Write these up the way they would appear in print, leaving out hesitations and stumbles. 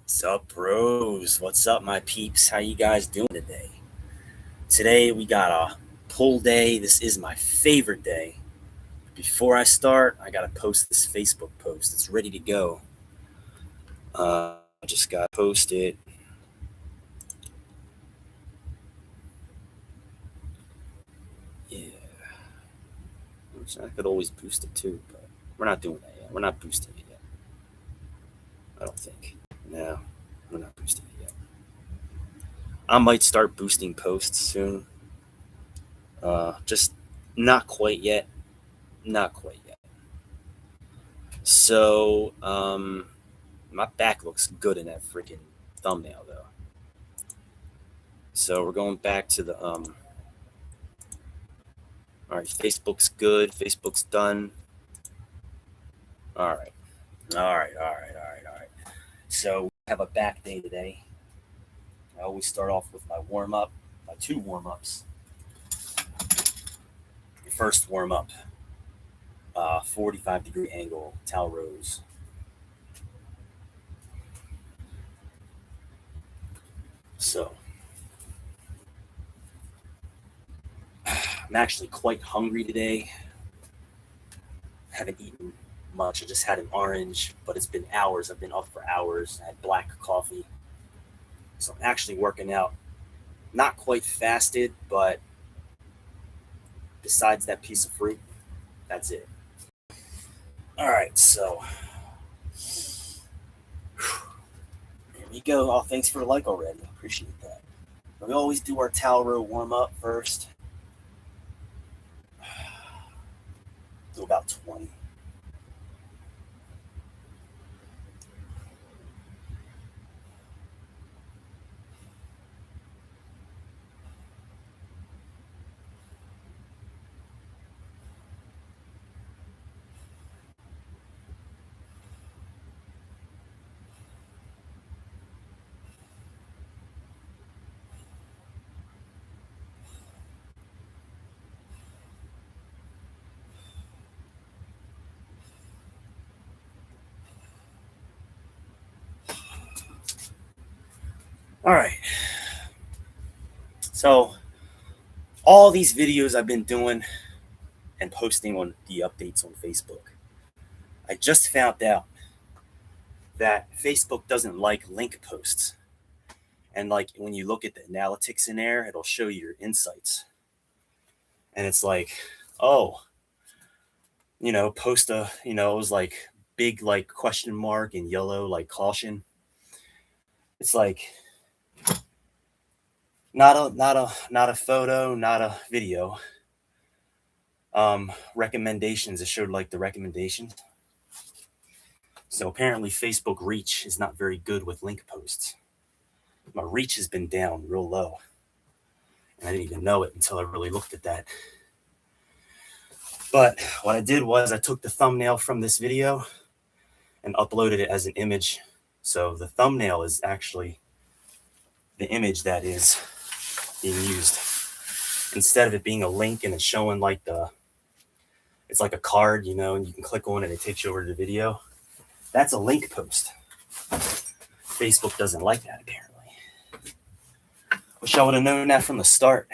What's up, bros? What's up, my peeps? How you guys doing today? Today we got a pull day. This is my favorite day. Before I start, I gotta post this Facebook post. It's ready to go. I just gotta post it. Yeah, I could always boost it too, but we're not doing that yet. We're not boosting it yet. I don't think. No, we're not boosting it yet. I might start boosting posts soon. Just not quite yet. Not quite yet. So, my back looks good in that freaking thumbnail, though. So we're going back to the All right, Facebook's good. Facebook's done. All right, all right. So we have a back day today. I always start off with my warm up, my two warm ups. First warm up, 45-degree angle towel rows. So I'm actually quite hungry today. Haven't eaten much. I just had an orange, but it's been hours. I've been up for hours. I had black coffee. So I'm actually working out. Not quite fasted, but besides that piece of fruit, that's it. All right, so here we go. Oh, thanks for the like already. Appreciate that. We always do our towel row warm up first. Do about 20. All right. So all these videos I've been doing and posting on the updates on Facebook, I just found out that Facebook doesn't like link posts. And like when you look at the analytics in there, it'll show you your insights. And it's like, oh, post it was like big like question mark in yellow, like caution. It's like not a photo, not a video. Recommendations. It showed like the recommendations. So apparently Facebook reach is not very good with link posts. My reach has been down real low. And I didn't even know it until I really looked at that. But what I did was I took the thumbnail from this video and uploaded it as an image. So the thumbnail is actually the image that is being used. Instead of it being a link and it's showing like it's like a card, and you can click on it and it takes you over to the video. That's a link post. Facebook doesn't like that, apparently. Wish I would have known that from the start.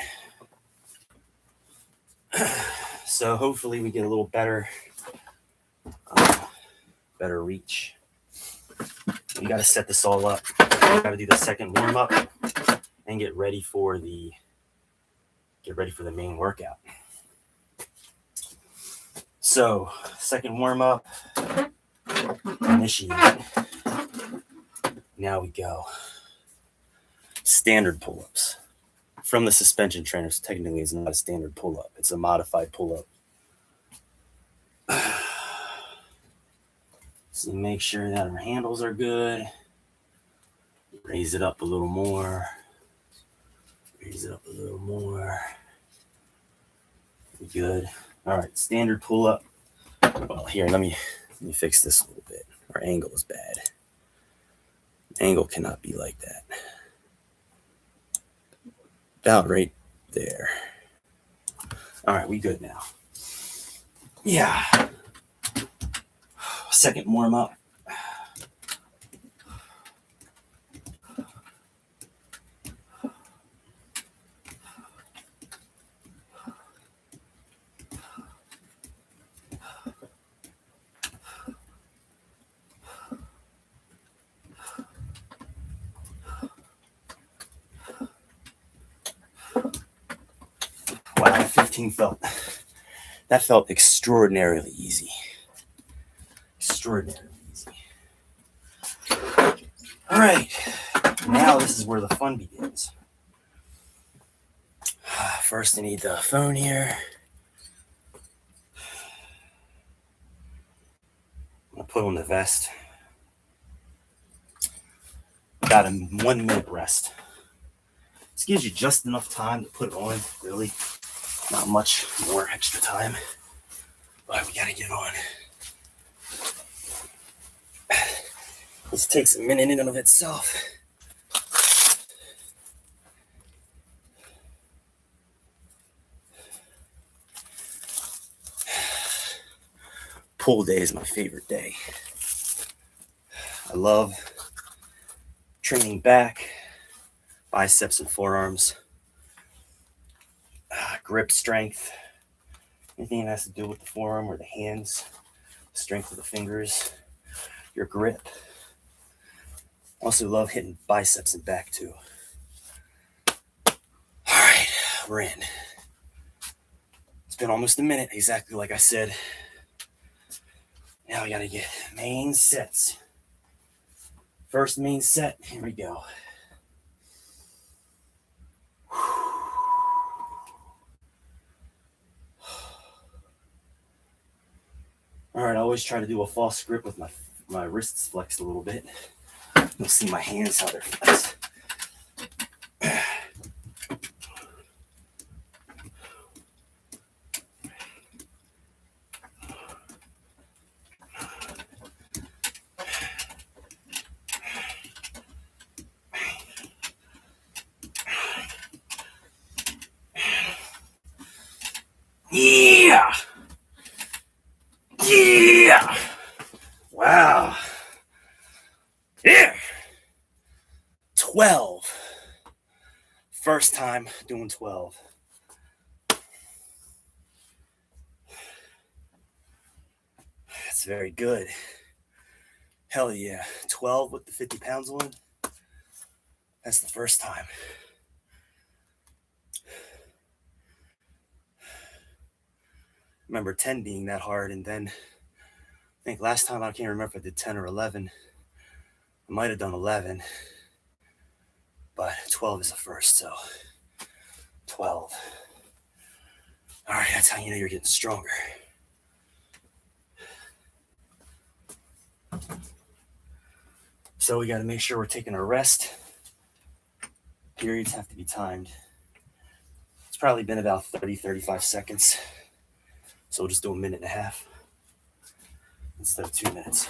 So hopefully we get a little better reach. You got to set this all up. You got to do the second warm up and get ready for the main workout. So second warm up, initiate. Now we go. Standard pull-ups. From the suspension trainers, technically it's not a standard pull-up. It's a modified pull-up. So make sure that our handles are good. Raise it up a little more. Raise it up a little more. Good. All right, standard pull-up. Well, here, let me fix this a little bit. Our angle is bad. Angle cannot be like that. About right there. All right, we good now. Yeah. Second warm up. routine felt. That felt extraordinarily easy. Extraordinarily easy. All right, now this is where the fun begins. First, I need the phone here. I'm gonna put on the vest. Got a 1 minute rest. This gives you just enough time to put it on, really. Not much more extra time, but we gotta get on. This takes a minute in and of itself. Pull day is my favorite day. I love training back, biceps and forearms, grip strength, anything that has to do with the forearm or the hands, strength of the fingers, your grip. Also love hitting biceps and back too. All right, we're in. It's been almost a minute, exactly like I said. Now we gotta get main sets. First main set, here we go. All right, I always try to do a false grip with my wrists flexed a little bit. You'll see my hands, how they're flexed. Yeah! Yeah! Wow. Yeah! 12. First time doing 12. That's very good. Hell yeah. 12 with the 50 pounds on. That's the first time. Remember 10 being that hard, and then I think last time, I can't remember if I did 10 or 11. I might have done 11, but 12 is the first, so 12. All right, that's how you know you're getting stronger. So we got to make sure we're taking a rest. Periods have to be timed. It's probably been about 30, 35 seconds. So we'll just do a minute and a half instead of 2 minutes.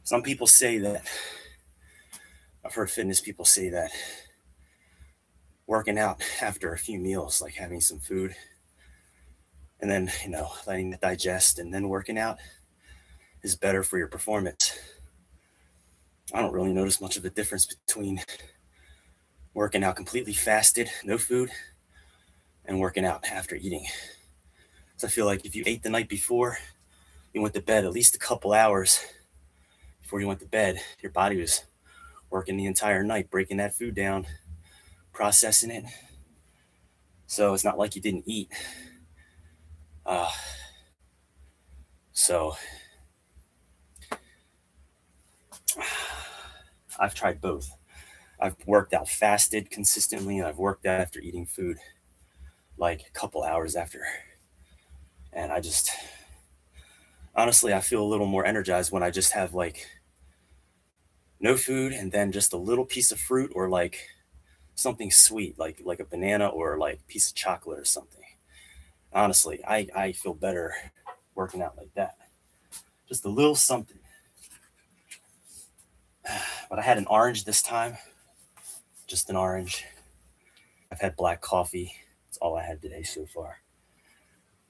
Some people say that, I've heard fitness people say that working out after a few meals, like having some food and then, letting it digest and then working out is better for your performance. I don't really notice much of a difference between working out completely fasted, no food, and working out after eating. So I feel like if you ate the night before, you went to bed at least a couple hours before you went to bed, your body was working the entire night, breaking that food down, processing it. So it's not like you didn't eat. So I've tried both. I've worked out fasted consistently, and I've worked out after eating food, like a couple hours after. And honestly, I feel a little more energized when I just have like no food and then just a little piece of fruit or like something sweet, like a banana or like a piece of chocolate or something. Honestly, I feel better working out like that. Just a little something. But I had an orange this time. Just an orange. I've had black coffee. That's all I had today so far.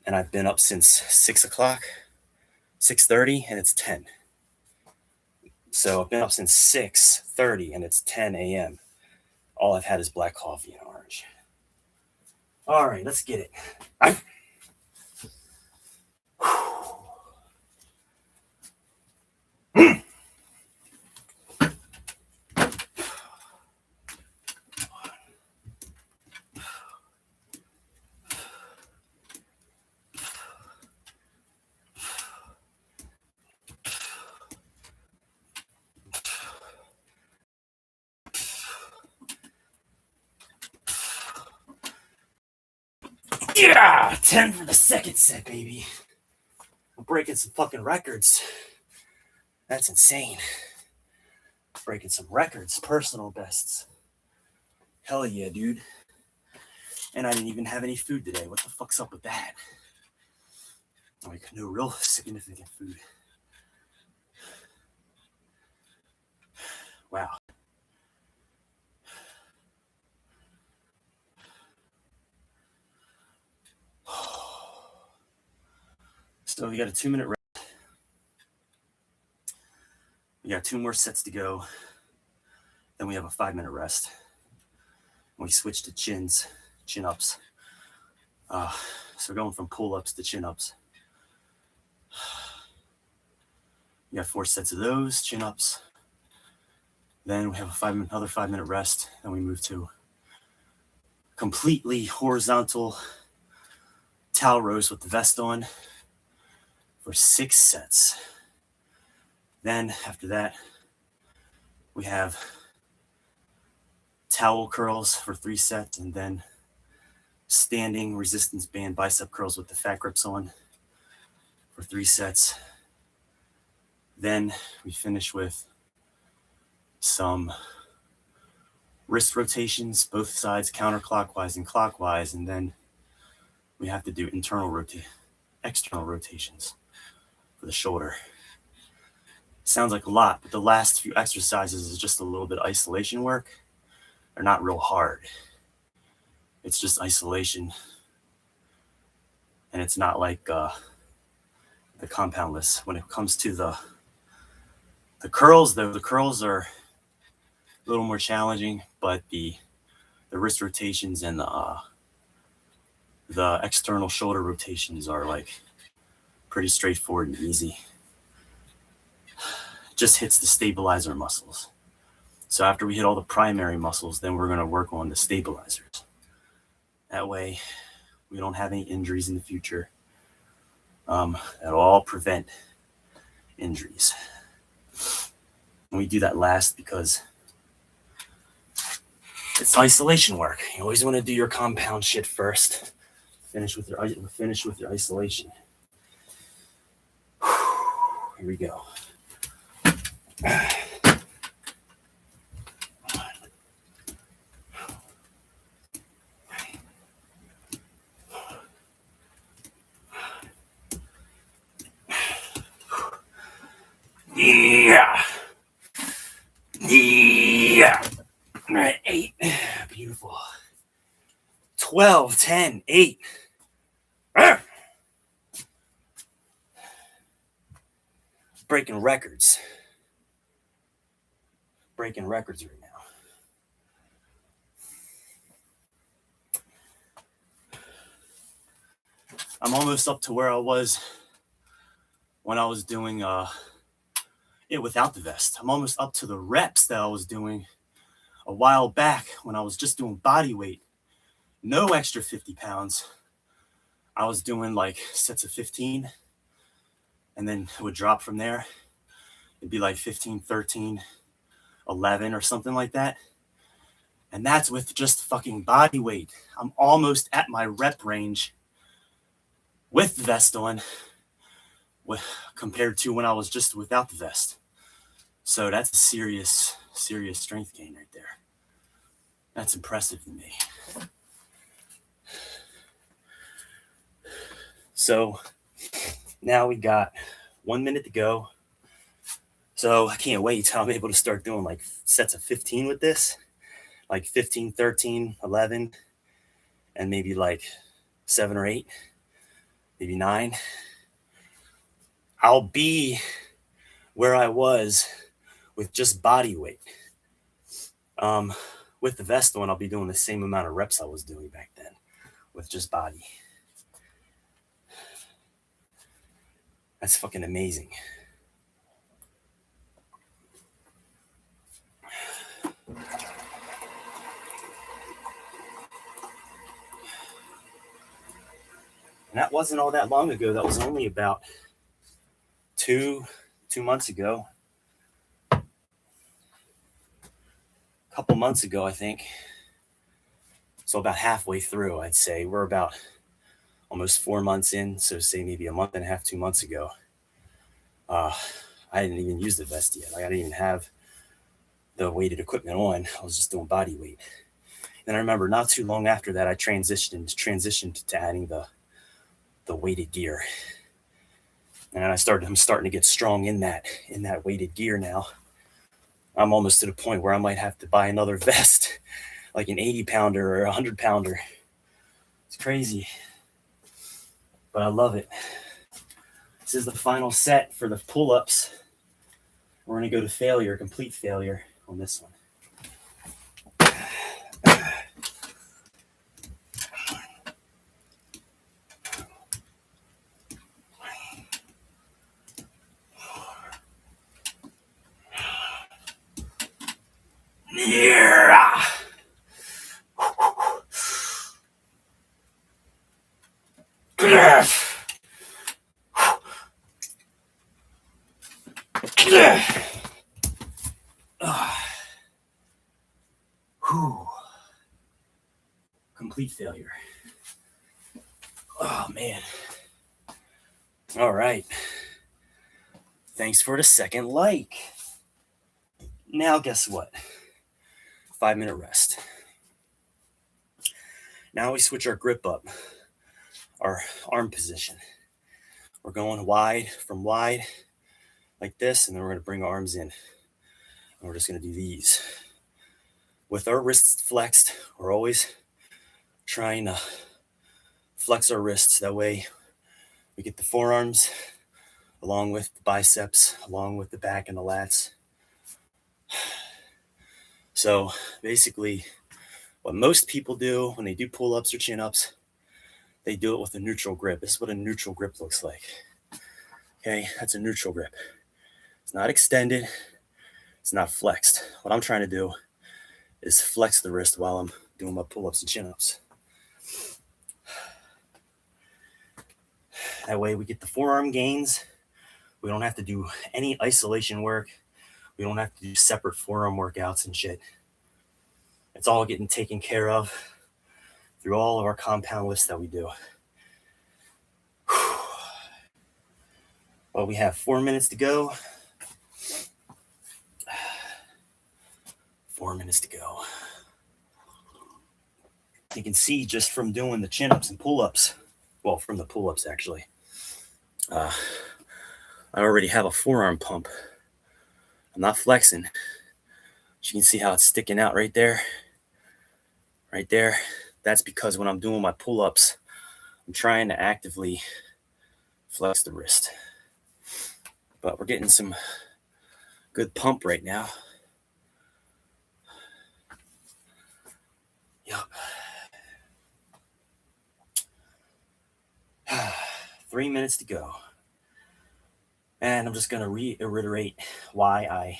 And I've been up since 6 o'clock, 6:30, and it's 10. So I've been up since 6:30 and it's 10 a.m. All I've had is black coffee and orange. All right, let's get it. Yeah, 10 for the second set, baby. I'm breaking some fucking records. That's insane. Breaking some records, personal bests. Hell yeah, dude. And I didn't even have any food today. What the fuck's up with that? Like, no real significant food. Wow. So we got a 2-minute rest. We got 2 more sets to go. Then we have a 5-minute rest. And we switch to chin ups. So going from pull ups to chin ups. We got 4 sets of those chin ups. Then we have another 5-minute rest. Then we move to completely horizontal towel rows with the vest on for 6 sets. Then after that, we have towel curls for 3 sets, and then standing resistance band bicep curls with the fat grips on for 3 sets. Then we finish with some wrist rotations, both sides counterclockwise and clockwise, and then we have to do external rotations for the shoulder. Sounds like a lot, but the last few exercises is just a little bit of isolation work. They're not real hard. It's just isolation, and it's not like the compound lifts. When it comes to the curls, though, the curls are a little more challenging, but the wrist rotations and the external shoulder rotations are like pretty straightforward and easy. It just hits the stabilizer muscles. So after we hit all the primary muscles, then we're going to work on the stabilizers. That way we don't have any injuries in the future. That'll all prevent injuries. And we do that last because it's isolation work. You always want to do your compound shit first. Finish with your isolation. Here we go. Yeah. All right, 8. Beautiful. 12, 10, 8. Breaking records. Breaking records right now. I'm almost up to where I was when I was doing it without the vest. I'm almost up to the reps that I was doing a while back when I was just doing body weight. No extra 50 pounds. I was doing like sets of 15, and then it would drop from there. It'd be like 15, 13, 11 or something like that. And that's with just fucking body weight. I'm almost at my rep range with the vest on compared to when I was just without the vest. So that's a serious strength gain right there. That's impressive to me. So now we got 1 minute to go. So I can't wait till I'm able to start doing like sets of 15 with this, like 15, 13, 11, and maybe like 7 or 8, maybe 9. I'll be where I was with just body weight. With the vest on, I'll be doing the same amount of reps I was doing back then with just body. That's fucking amazing. And that wasn't all that long ago. That was only about two months ago. A couple months ago, I think. So about halfway through, I'd say. We're about almost 4 months in. So say maybe a month and a half, 2 months ago. I didn't even use the vest yet. I didn't even have the weighted equipment on. I was just doing body weight. And I remember not too long after that, I transitioned to adding the weighted gear. And I'm starting to get strong in that weighted gear now. I'm almost to the point where I might have to buy another vest, like an 80 pounder or a 100 pounder. It's crazy, but I love it. This is the final set for the pull-ups. We're going to go to failure, complete failure on this one. Yeah. Complete failure. Oh, man. All right. Thanks for the second like. Now, guess what? 5-minute rest. Now we switch our grip up, our arm position. We're going from wide, like this, and then we're going to bring our arms in. And we're just going to do these. With our wrists flexed, we're always trying to flex our wrists. That way we get the forearms along with the biceps, along with the back and the lats. So basically, what most people do when they do pull-ups or chin-ups, they do it with a neutral grip. This is what a neutral grip looks like. Okay, that's a neutral grip. It's not extended. It's not flexed. What I'm trying to do is flex the wrist while I'm doing my pull-ups and chin-ups. That way we get the forearm gains. We don't have to do any isolation work. We don't have to do separate forearm workouts and shit. It's all getting taken care of through all of our compound lifts that we do. Well, we have 4 minutes to go. 4 minutes to go. You can see just from doing the chin-ups and pull-ups, well, from the pull-ups actually, I already have a forearm pump. I'm not flexing. You can see how it's sticking out right there. Right there. That's because when I'm doing my pull-ups, I'm trying to actively flex the wrist. But we're getting some good pump right now. Yup. 3 minutes to go. And I'm just going to reiterate why I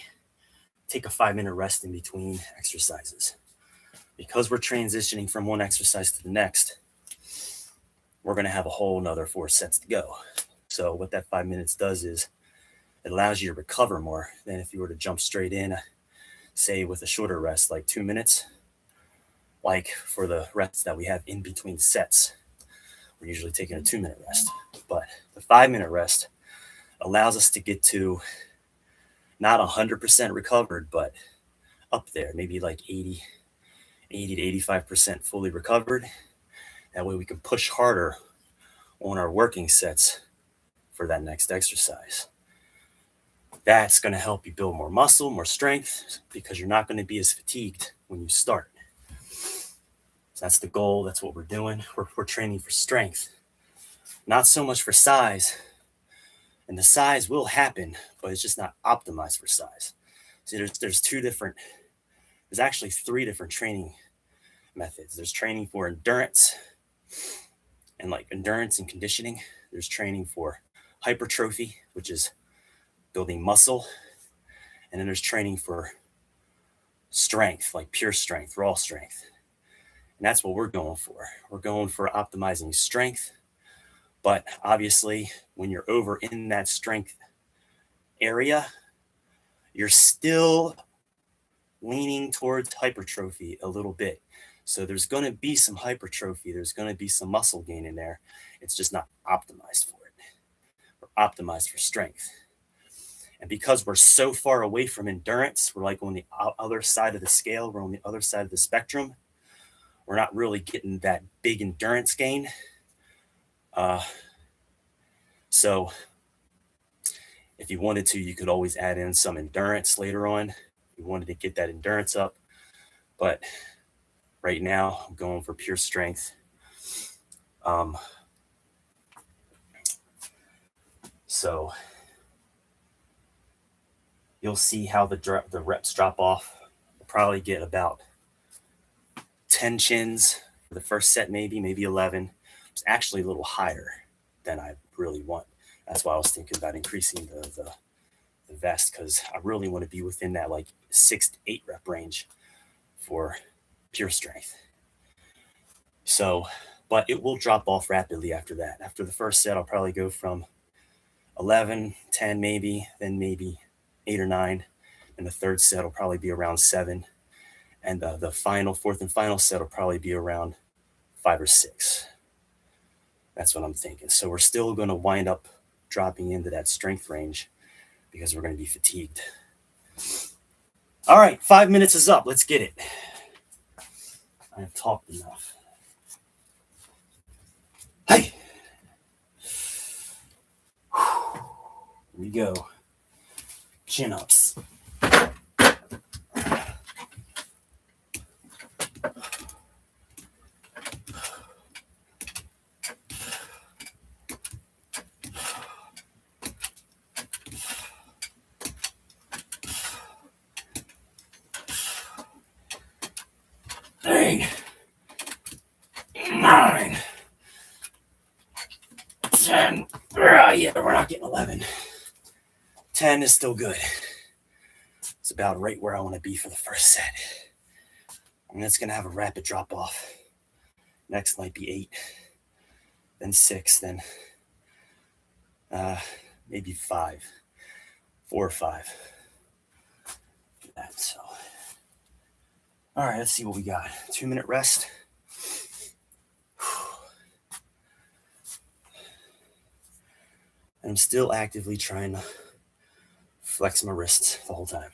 take a 5-minute rest in between exercises. Because we're transitioning from one exercise to the next, we're going to have a whole nother 4 sets to go. So what that 5 minutes does is it allows you to recover more than if you were to jump straight in, say with a shorter rest, like 2 minutes. Like for the rests that we have in between sets, we're usually taking a 2-minute rest. But the 5-minute rest allows us to get to not 100% recovered, but up there, maybe like 80 to 85% fully recovered. That way we can push harder on our working sets for that next exercise. That's going to help you build more muscle, more strength, because you're not going to be as fatigued when you start. So that's the goal. That's what we're doing. We're training for strength, not so much for size. And the size will happen, but it's just not optimized for size. See, there's actually three different training methods. There's training for endurance and like endurance and conditioning. There's training for hypertrophy, which is building muscle. And then there's training for strength, like pure strength, raw strength. And that's what we're going for. We're going for optimizing strength. But obviously, when you're over in that strength area, you're still leaning towards hypertrophy a little bit. So there's going to be some hypertrophy. There's going to be some muscle gain in there. It's just not optimized for it. We're optimized for strength. And because we're so far away from endurance, we're like on the other side of the scale. We're on the other side of the spectrum. We're not really getting that big endurance gain. So if you wanted to, you could always add in some endurance later on. If you wanted to get that endurance up. But right now, I'm going for pure strength. So you'll see how the reps drop off. We'll probably get about 10 chins for the first set, maybe 11. It's actually a little higher than I really want. That's why I was thinking about increasing the vest, because I really want to be within that like 6 to 8 rep range for pure strength. So, but it will drop off rapidly after that. After the first set, I'll probably go from 11, 10 maybe, then maybe 8 or 9. And the third set will probably be around 7. And the fourth and final set will probably be around 5 or 6. That's what I'm thinking. So we're still going to wind up dropping into that strength range because we're going to be fatigued. All right, 5 minutes is up. Let's get it. I have talked enough. Hey. Here we go. Chin ups. Eight, 9, 10. Yeah, we're not getting 11. 10 is still good. It's about right where I want to be for the first set. And it's going to have a rapid drop off. Next might be 8, then 6, then maybe 5, 4 or 5. That, so. All right, let's see what we got. 2-minute rest. And I'm still actively trying to flex my wrists the whole time.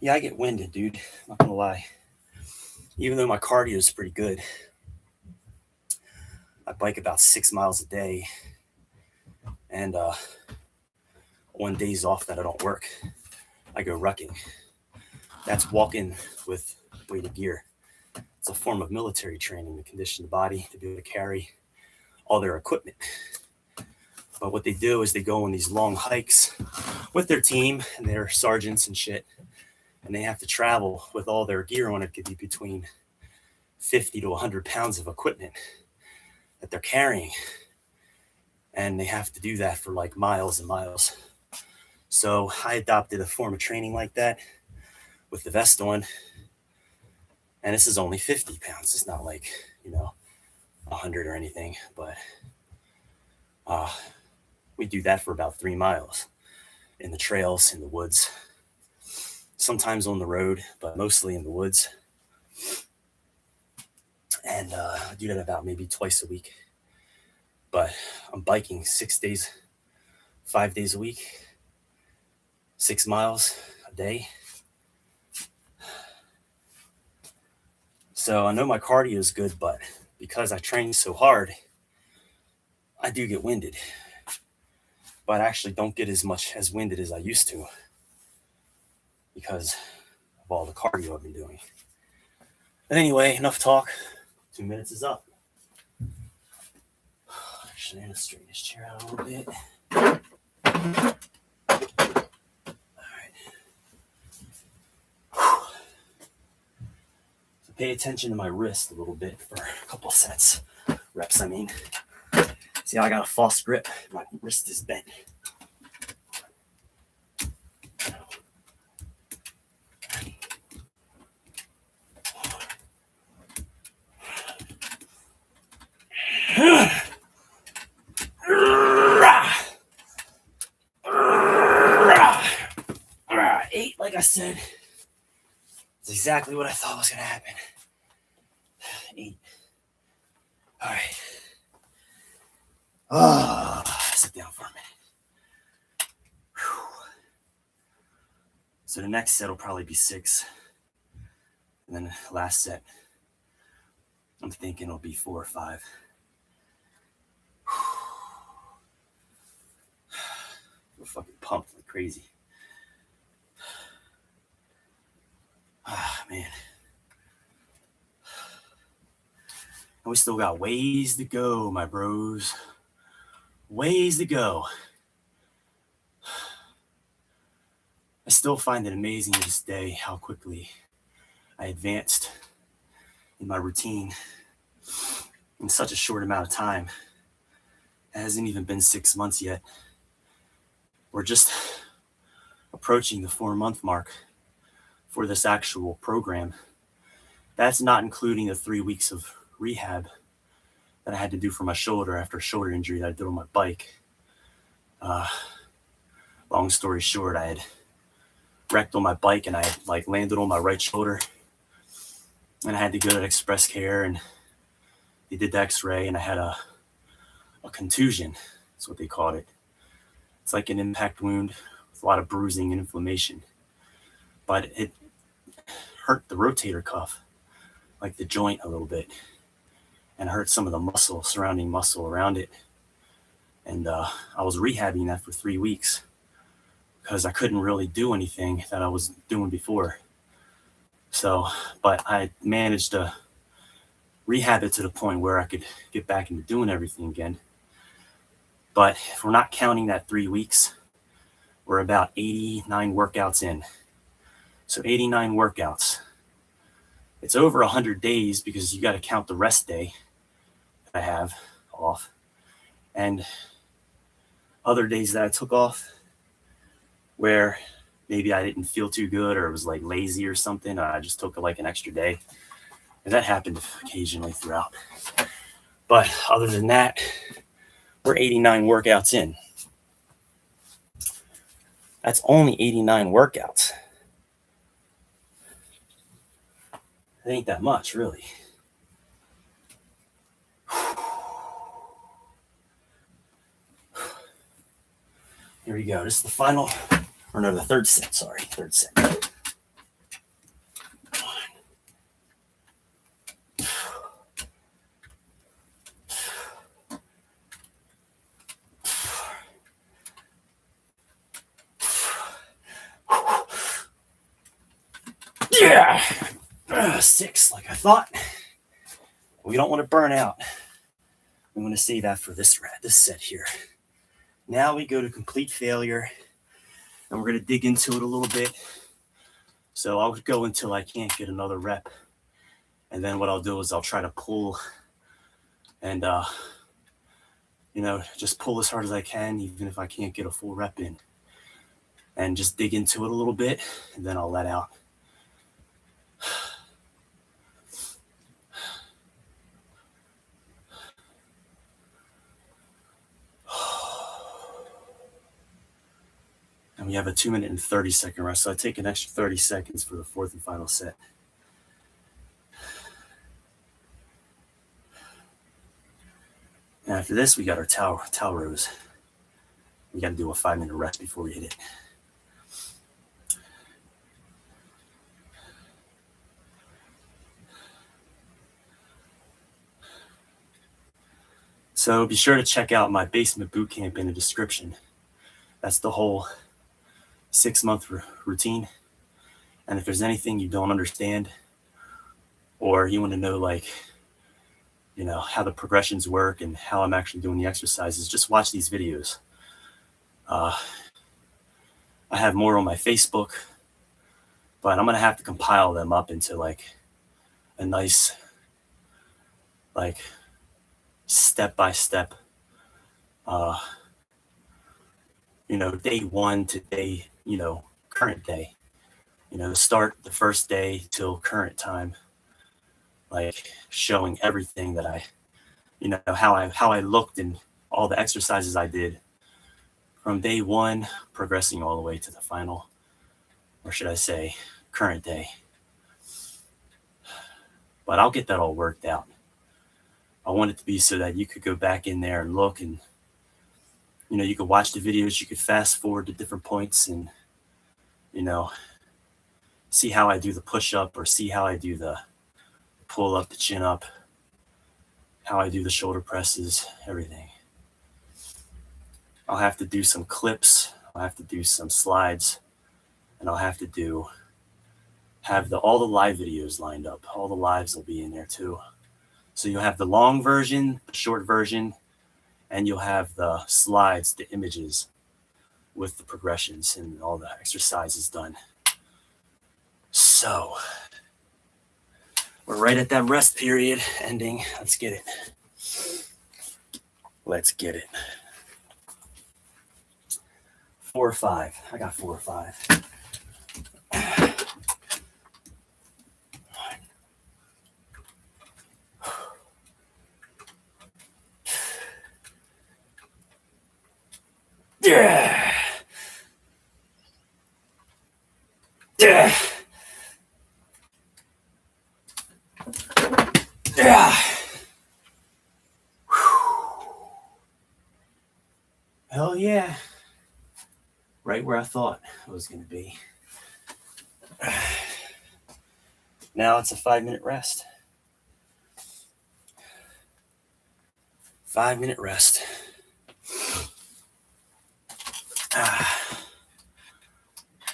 Yeah, I get winded, dude. I'm not gonna lie. Even though my cardio is pretty good, I bike about 6 miles a day, and on days off that I don't work, I go rucking. That's walking with weighted gear. It's a form of military training to condition the body to be able to carry all their equipment. But what they do is they go on these long hikes with their team and their sergeants and shit, and they have to travel with all their gear on. It could be between 50 to 100 pounds of equipment that they're carrying. And they have to do that for like miles and miles. So I adopted a form of training like that with the vest on. And this is only 50 pounds. It's not like, 100 or anything. But we do that for about 3 miles in the trails, in the woods. Sometimes on the road, but mostly in the woods. And I do that about maybe twice a week. But I'm biking 5 days a week, 6 miles a day. So I know my cardio is good, but because I train so hard, I do get winded. But I actually don't get as winded as I used to because of all the cardio I've been doing. But anyway, enough talk. 2 minutes is up. Actually, I'm going to straighten this chair out a little bit. Pay attention to my wrist a little bit for a couple sets. Reps, I mean. See how I got a false grip? My wrist is bent. Eight, like I said. It's exactly what I thought was going to happen. 8. All right. Sit down for a minute. Whew. So the next set will probably be 6. And then the last set, I'm thinking it'll be 4 or 5. We're fucking pumped like crazy. Man. And we still got ways to go, my bros. Ways to go. I still find it amazing to this day how quickly I advanced in my routine in such a short amount of time. It hasn't even been 6 months yet. We're just approaching the 4-month mark for this actual program. That's not including the 3 weeks of rehab that I had to do for my shoulder after a shoulder injury that I did on my bike. Long story short, I had wrecked on my bike and I had landed on my right shoulder, and I had to go to Express Care and they did the x-ray and I had a contusion. That's what they called it. It's like an impact wound with a lot of bruising and inflammation, but it hurt the rotator cuff, like the joint a little bit, and hurt some of the surrounding muscle around it. And I was rehabbing that for 3 weeks because I couldn't really do anything that I was doing before. So, but I managed to rehab it to the point where I could get back into doing everything again. But if we're not counting that 3 weeks, we're about 89 workouts in. So 89 workouts. It's over 100 days because you got to count the rest day that I have off. And other days that I took off where maybe I didn't feel too good or it was like lazy or something. I just took like an extra day. And that happened occasionally throughout. But other than that, we're 89 workouts in. That's only 89 workouts. It ain't that much, really. Here we go. This is the final, or no, the third set. Sorry, third set. Yeah, 6, like I thought. We don't want to burn out. We want to save that for this set here. Now we go to complete failure, and we're going to dig into it a little bit. So I'll go until I can't get another rep. And then what I'll do is I'll try to pull and, just pull as hard as I can, even if I can't get a full rep in. And just dig into it a little bit, and then I'll let out. And we have a 2 minute and 30-second rest. So I take an extra 30 seconds for the fourth and final set. And after this, we got our towel rows. We got to do a 5-minute rest before we hit it. So be sure to check out my basement boot camp in the description. That's the whole 6-month routine. And if there's anything you don't understand, or you want to know, like, you know, how the progressions work and how I'm actually doing the exercises, just watch these videos. I have more on my Facebook, but I'm going to have to compile them up into like a nice, like, step-by-step, you know, day one to day, you know, current day, you know, start the first day till current time, like showing everything that I, you know, how I looked and all the exercises I did from day one, progressing all the way to the final, or should I say, current day. But I'll get that all worked out. I want it to be so that you could go back in there and look, and, you know, you could watch the videos, you could fast forward to different points and, you know, see how I do the push-up, or see how I do the pull-up, the chin-up, how I do the shoulder presses, everything. I'll have to do some clips, I'll have to do some slides, and I'll have to have all the live videos lined up. All the lives will be in there too. So you'll have the long version, the short version, and you'll have the slides, the images with the progressions and all the exercises done. So we're right at that rest period ending. Let's get it. Let's get it. 4 or 5. I got 4 or 5. Yeah. Yeah. Yeah. Hell yeah. Right where I thought it was going to be. Now it's a 5-minute rest. 5-minute rest.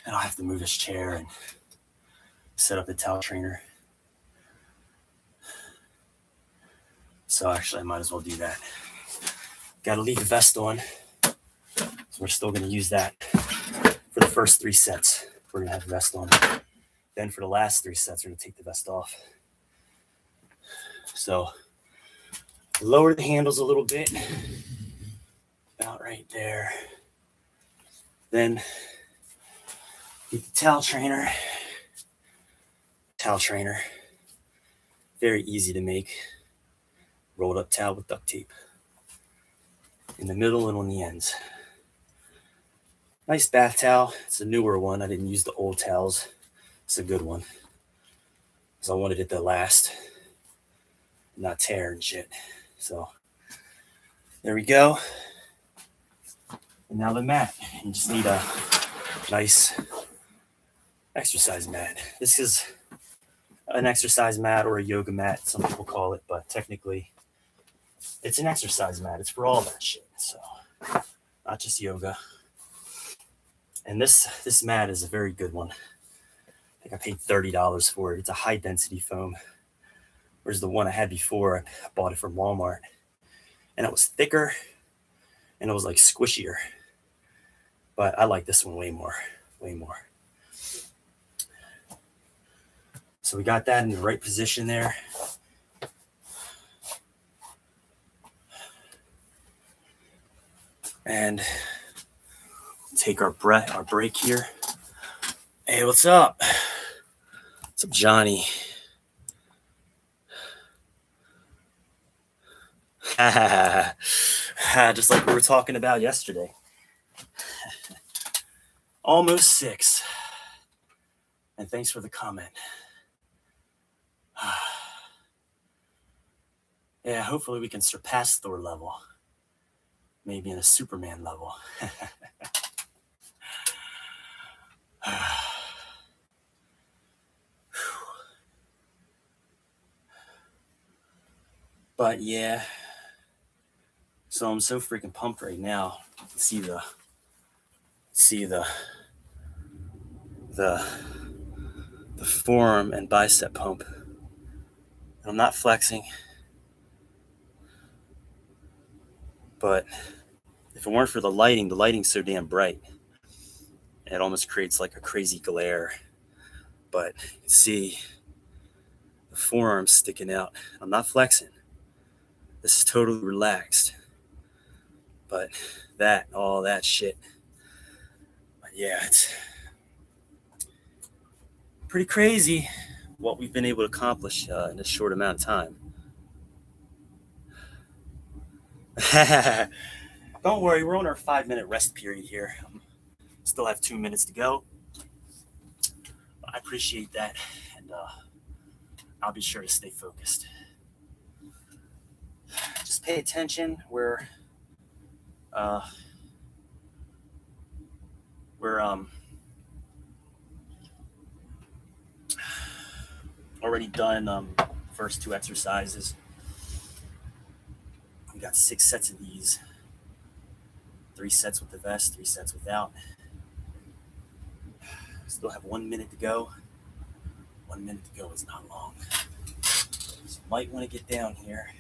And I'll have to move this chair and set up the towel trainer. So actually, I might as well do that. Got to leave the vest on. So we're still going to use that for the first 3 sets. We're going to have the vest on. Then for the last 3 sets, we're going to take the vest off. So lower the handles a little bit. About right there. Then get the towel trainer. Towel trainer. Very easy to make. Rolled up towel with duct tape. In the middle and on the ends. Nice bath towel. It's a newer one. I didn't use the old towels. It's a good one. Because I wanted it to last. Not tear and shit. So there we go. And now the mat. You just need a nice exercise mat. This is an exercise mat or a yoga mat, some people call it, but technically it's an exercise mat. It's for all that shit. So not just yoga. And this mat is a very good one. I think I paid $30 for it. It's a high density foam. Whereas the one I had before, I bought it from Walmart. And it was thicker and it was like squishier. But I like this one way more. Way more. So we got that in the right position there. And take our break here. Hey, what's up? What's up, Johnny? Just like we were talking about yesterday. Almost 6. And thanks for the comment. Yeah, hopefully we can surpass Thor level. Maybe in a Superman level. But yeah. So I'm so freaking pumped right now. See the the forearm and bicep pump. And I'm not flexing, but if it weren't for the lighting's so damn bright. It almost creates like a crazy glare. But you can see the forearm sticking out. I'm not flexing. This is totally relaxed. But all that shit. But yeah, it's pretty crazy what we've been able to accomplish in this short amount of time. Don't worry, we're on our 5-minute rest period here. Still have 2 minutes to go. I appreciate that, and I'll be sure to stay focused. Just pay attention. We're already done first 2 exercises. We got 6 sets of these. 3 sets with the vest, 3 sets without. Still have 1 minute to go. 1 minute to go is not long. So you might want to get down here.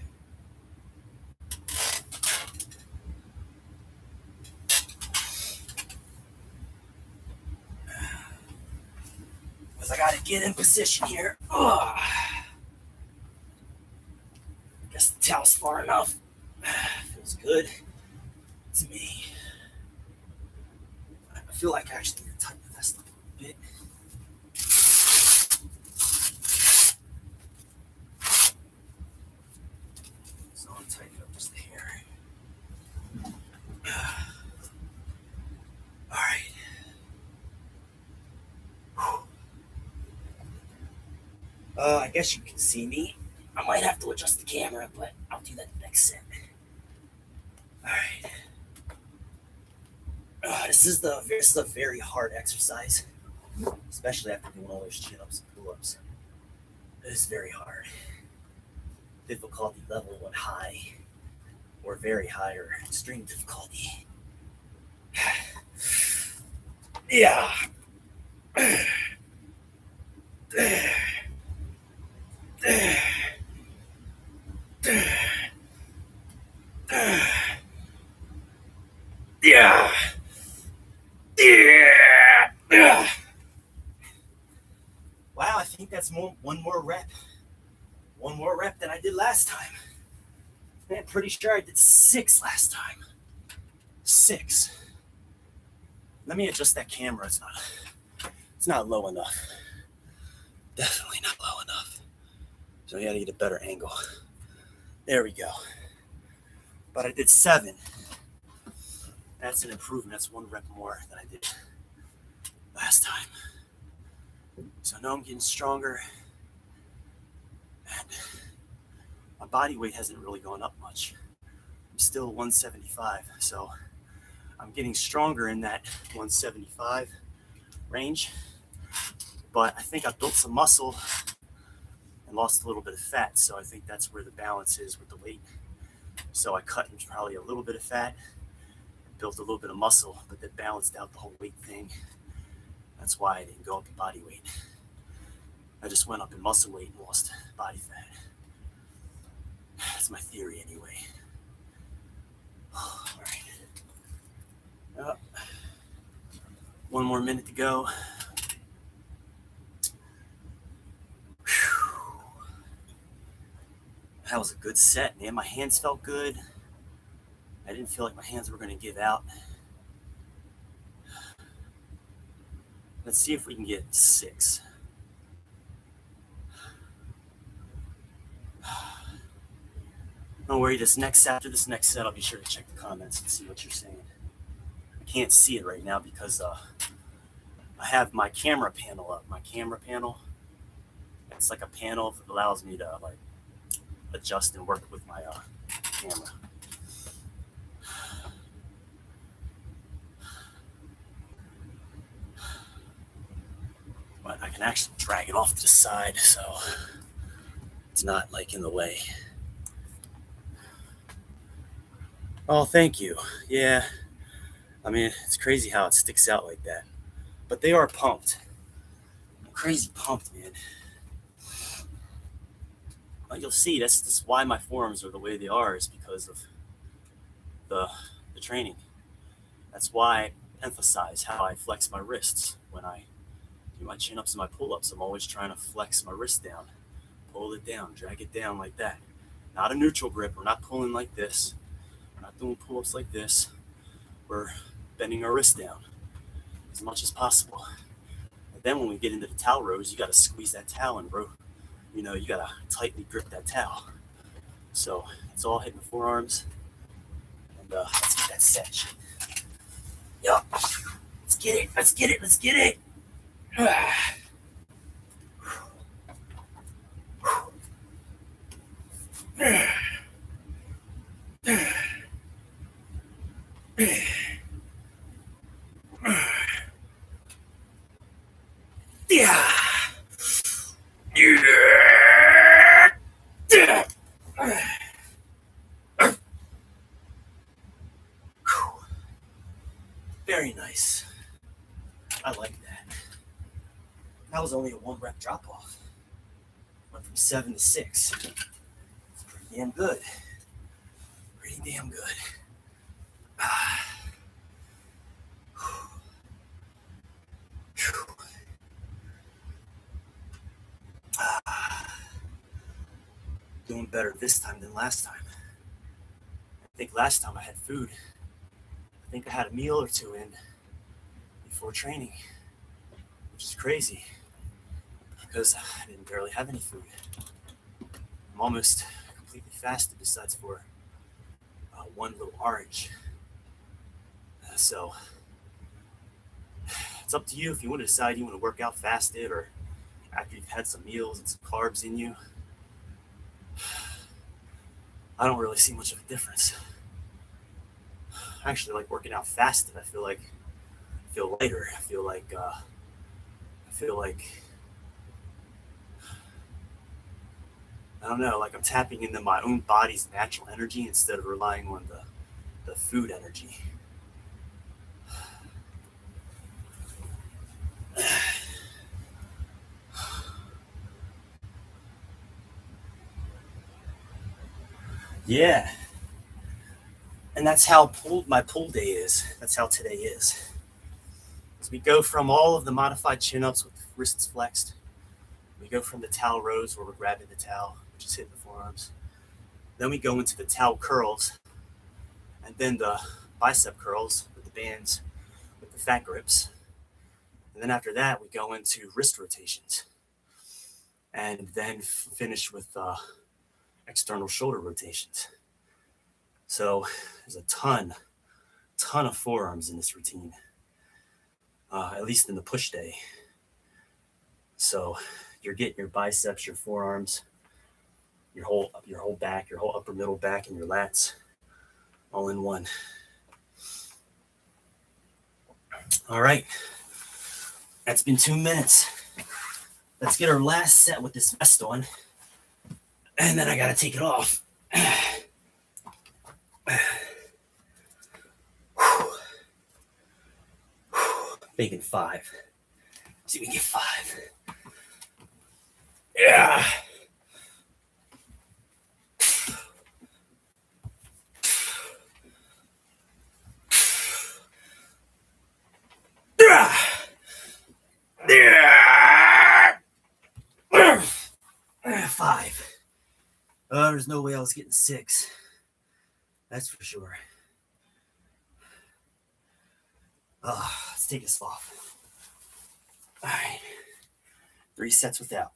Because I got to get in position here. Ugh. Guess the towel's far enough. Feels good to me. I feel like I actually need to tighten the vest up a little bit. So I'm tightening up just the hair. All right. I guess you can see me. I might have to adjust the camera, but I'll do that next set. All right. This is a very hard exercise, especially after doing all those chin-ups and pull-ups. It is very hard. Difficulty level went high, or very high, or extreme difficulty. Yeah. Yeah. Yeah. Wow, I think that's one more rep. One more rep than I did last time. Man, pretty sure I did 6 last time. 6. Let me adjust that camera. It's not low enough. Definitely not low enough. So I gotta get a better angle. There we go. But I did 7. That's an improvement. That's 1 rep more than I did last time. So now I'm getting stronger. And my body weight hasn't really gone up much. I'm still 175. So I'm getting stronger in that 175 range. But I think I built some muscle and lost a little bit of fat. So I think that's where the balance is with the weight. So I cut in probably a little bit of fat, built a little bit of muscle, but that balanced out the whole weight thing. That's why I didn't go up in body weight. I just went up in muscle weight and lost body fat. That's my theory anyway. All right. 1 more minute to go. That was a good set, man. My hands felt good. I didn't feel like my hands were going to give out. Let's see if we can get 6. Don't worry, after this next set, I'll be sure to check the comments and see what you're saying. I can't see it right now because I have my camera panel up. My camera panel, it's like a panel that allows me to like adjust and work with my camera. But I can actually drag it off to the side, so it's not like in the way. Oh, thank you. Yeah. I mean, it's crazy how it sticks out like that. But they are pumped. crazy pumped, man. But you'll see that's why my forearms are the way they are, is because of the training. That's why I emphasize how I flex my wrists when I do my chin-ups and my pull-ups. I'm always trying to flex my wrist down, pull it down, drag it down like that. Not a neutral grip. We're not pulling like this. We're not doing pull-ups like this. We're bending our wrist down as much as possible. And then when we get into the towel rows, you got to squeeze that towel and you got to tightly grip that towel. So it's all hitting the forearms. And let's get that set. Yup. Let's get it. Let's get it. Let's get it. Yeah. Very nice. I like that. That was only a 1 rep drop off. Went from 7 to 6. It's pretty damn good. Pretty damn good. Doing better this time than last time. I think last time I had food. I think I had a meal or two in before training, which is crazy because I didn't barely have any food. I'm almost completely fasted besides for one little orange. So it's up to you if you want to decide you want to work out fasted or after you've had some meals and some carbs in you. I don't really see much of a difference. I actually like working out fasted. I feel lighter. I feel like I don't know, like I'm tapping into my own body's natural energy instead of relying on the food energy. Yeah. And that's how my pull day is. That's how today is. As we go from all of the modified chin-ups with wrists flexed, we go from the towel rows where we're grabbing the towel, which is hitting the forearms. Then we go into the towel curls, and then the bicep curls with the bands, with the fat grips. And then after that, we go into wrist rotations, and then finish with external shoulder rotations. So there's a ton of forearms in this routine, at least in the push day. So you're getting your biceps, your forearms, your whole back, your whole upper middle back, and your lats all in one. All right. That's been 2 minutes. Let's get our last set with this vest on. And then I got to take it off. Making 5. See if we can get 5. Yeah. Yeah. 5. There's no way I was getting 6. That's for sure. Let's take this off. All right. 3 sets without.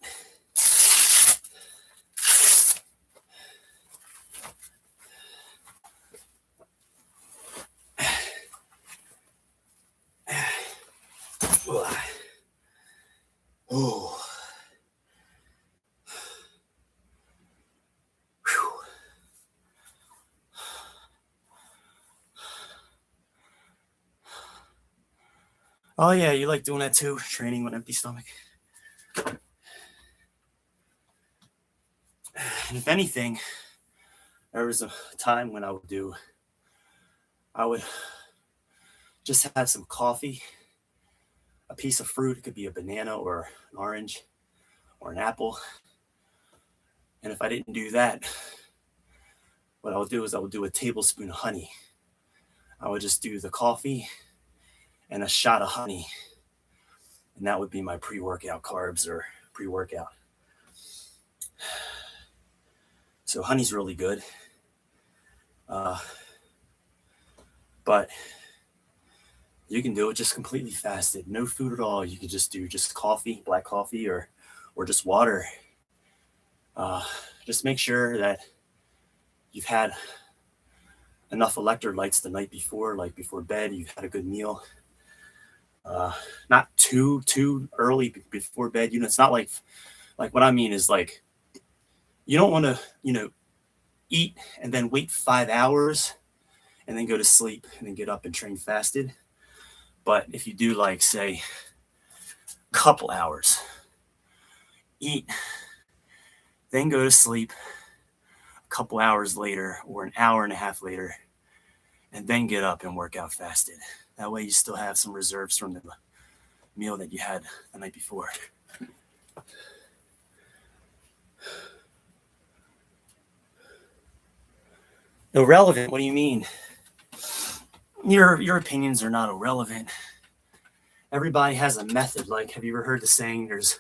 Oh. Oh yeah, you like doing that too? Training with empty stomach. And if anything, there was a time when I would just have some coffee, a piece of fruit. It could be a banana or an orange or an apple. And if I didn't do that, what I would do is I would do a tablespoon of honey. I would just do the coffee and a shot of honey. And that would be my pre-workout carbs or pre-workout. So honey's really good. But you can do it just completely fasted, no food at all. You can just do just coffee, black coffee, or just water. Just make sure that you've had enough electrolytes the night before, like before bed, you've had a good meal. Not too early before bed. It's not like what I mean is like, you don't want to, eat and then wait 5 hours and then go to sleep and then get up and train fasted. But if you do, like, say, a couple hours, eat, then go to sleep a couple hours later or an hour and a half later, and then get up and work out fasted. That way you still have some reserves from the meal that you had the night before. Irrelevant? What do you mean? Your opinions are not irrelevant. Everybody has a method. Like, have you ever heard the saying, there's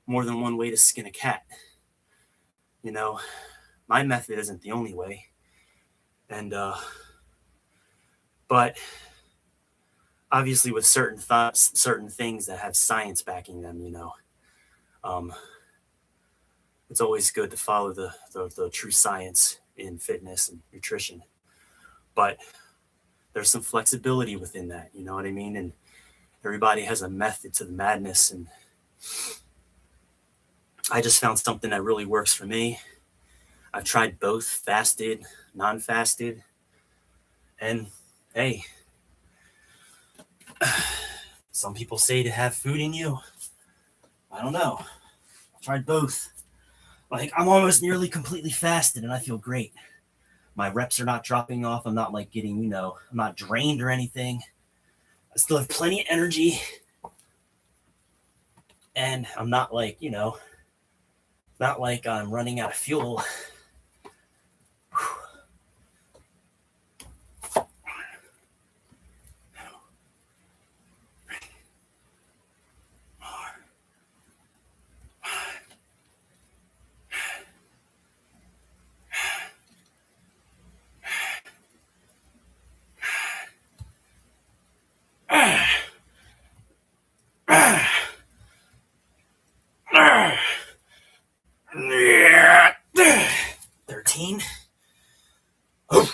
more than one way to skin a cat? My method isn't the only way. And, but obviously with certain thoughts, certain things that have science backing them, it's always good to follow the true science in fitness and nutrition. But there's some flexibility within that, you know what I mean? And everybody has a method to the madness. And I just found something that really works for me. I've tried both, fasted, non-fasted. And hey, some people say to have food in you. I don't know. I've tried both. Like, I'm almost nearly completely fasted and I feel great. My reps are not dropping off. I'm not like getting, I'm not drained or anything. I still have plenty of energy. And I'm not like, not like I'm running out of fuel. Yeah. 13. Oh,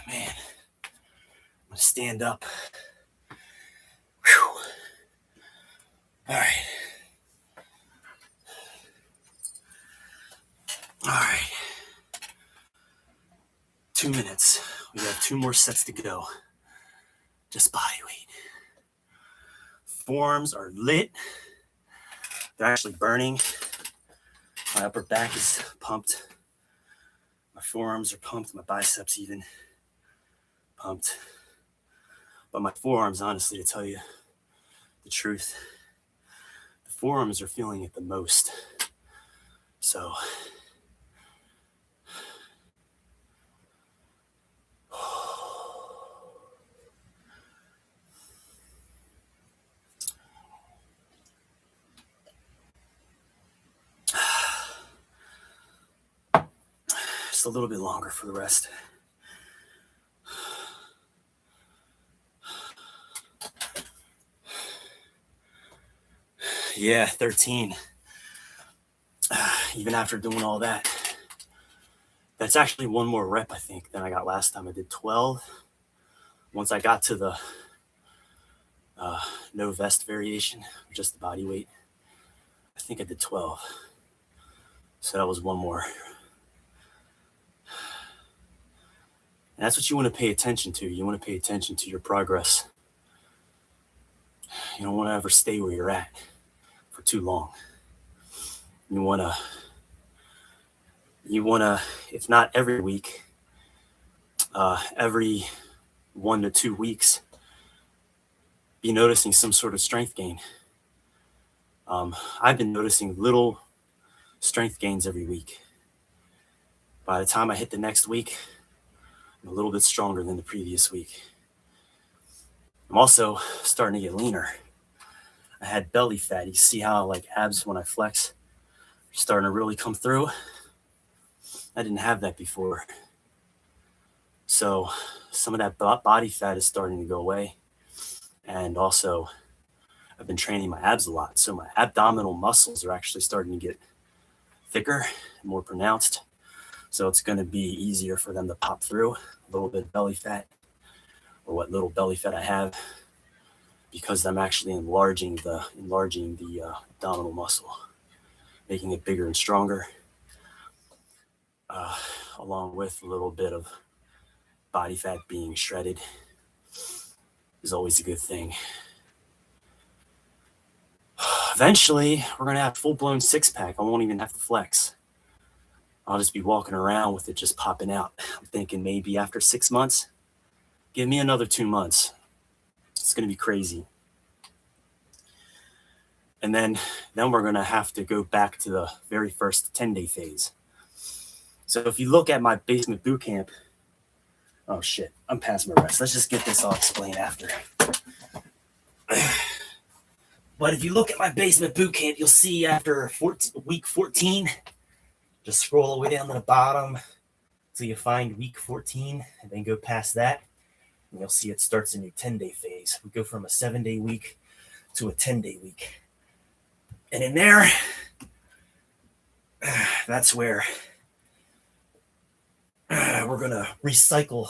man. I'm going to stand up. Whew. All right. All right. 2 minutes. We have 2 more sets to go. Just body weight. Forearms are lit. They're actually burning. My upper back is pumped. My forearms are pumped. My biceps even pumped. But my forearms, honestly, to tell you the truth, the forearms are feeling it the most. So just a little bit longer for the rest. Yeah, 13. Even after doing all that. That's actually 1 more rep, I think, than I got last time. I did 12. Once I got to the no vest variation, just the body weight, I think I did 12. So that was 1 more. And that's what you want to pay attention to. You want to pay attention to your progress. You don't want to ever stay where you're at for too long. You want to, if not every week, every 1 to 2 weeks, be noticing some sort of strength gain. I've been noticing little strength gains every week. By the time I hit the next week, I'm a little bit stronger than the previous week. I'm also starting to get leaner. I had belly fat. You see how like abs when I flex are starting to really come through? I didn't have that before. So some of that body fat is starting to go away. And also I've been training my abs a lot. So my abdominal muscles are actually starting to get thicker, more pronounced. So it's going to be easier for them to pop through a little bit of belly fat, or what little belly fat I have, because I'm actually enlarging the abdominal muscle, making it bigger and stronger, along with a little bit of body fat being shredded is always a good thing. Eventually, we're going to have full-blown six-pack. I won't even have to flex. I'll just be walking around with it just popping out. I'm thinking maybe after 6 months, give me another 2 months. It's going to be crazy. And then we're going to have to go back to the very first 10-day phase. So if you look at my basement boot camp, oh shit, I'm past my rest. Let's just get this all explained after. But if you look at my basement boot camp, you'll see after week 14, just scroll all the way down to the bottom till you find week 14, and then go past that, and you'll see it starts a new 10-day phase. We go from a 7-day week to a 10-day week. And in there, that's where we're going to recycle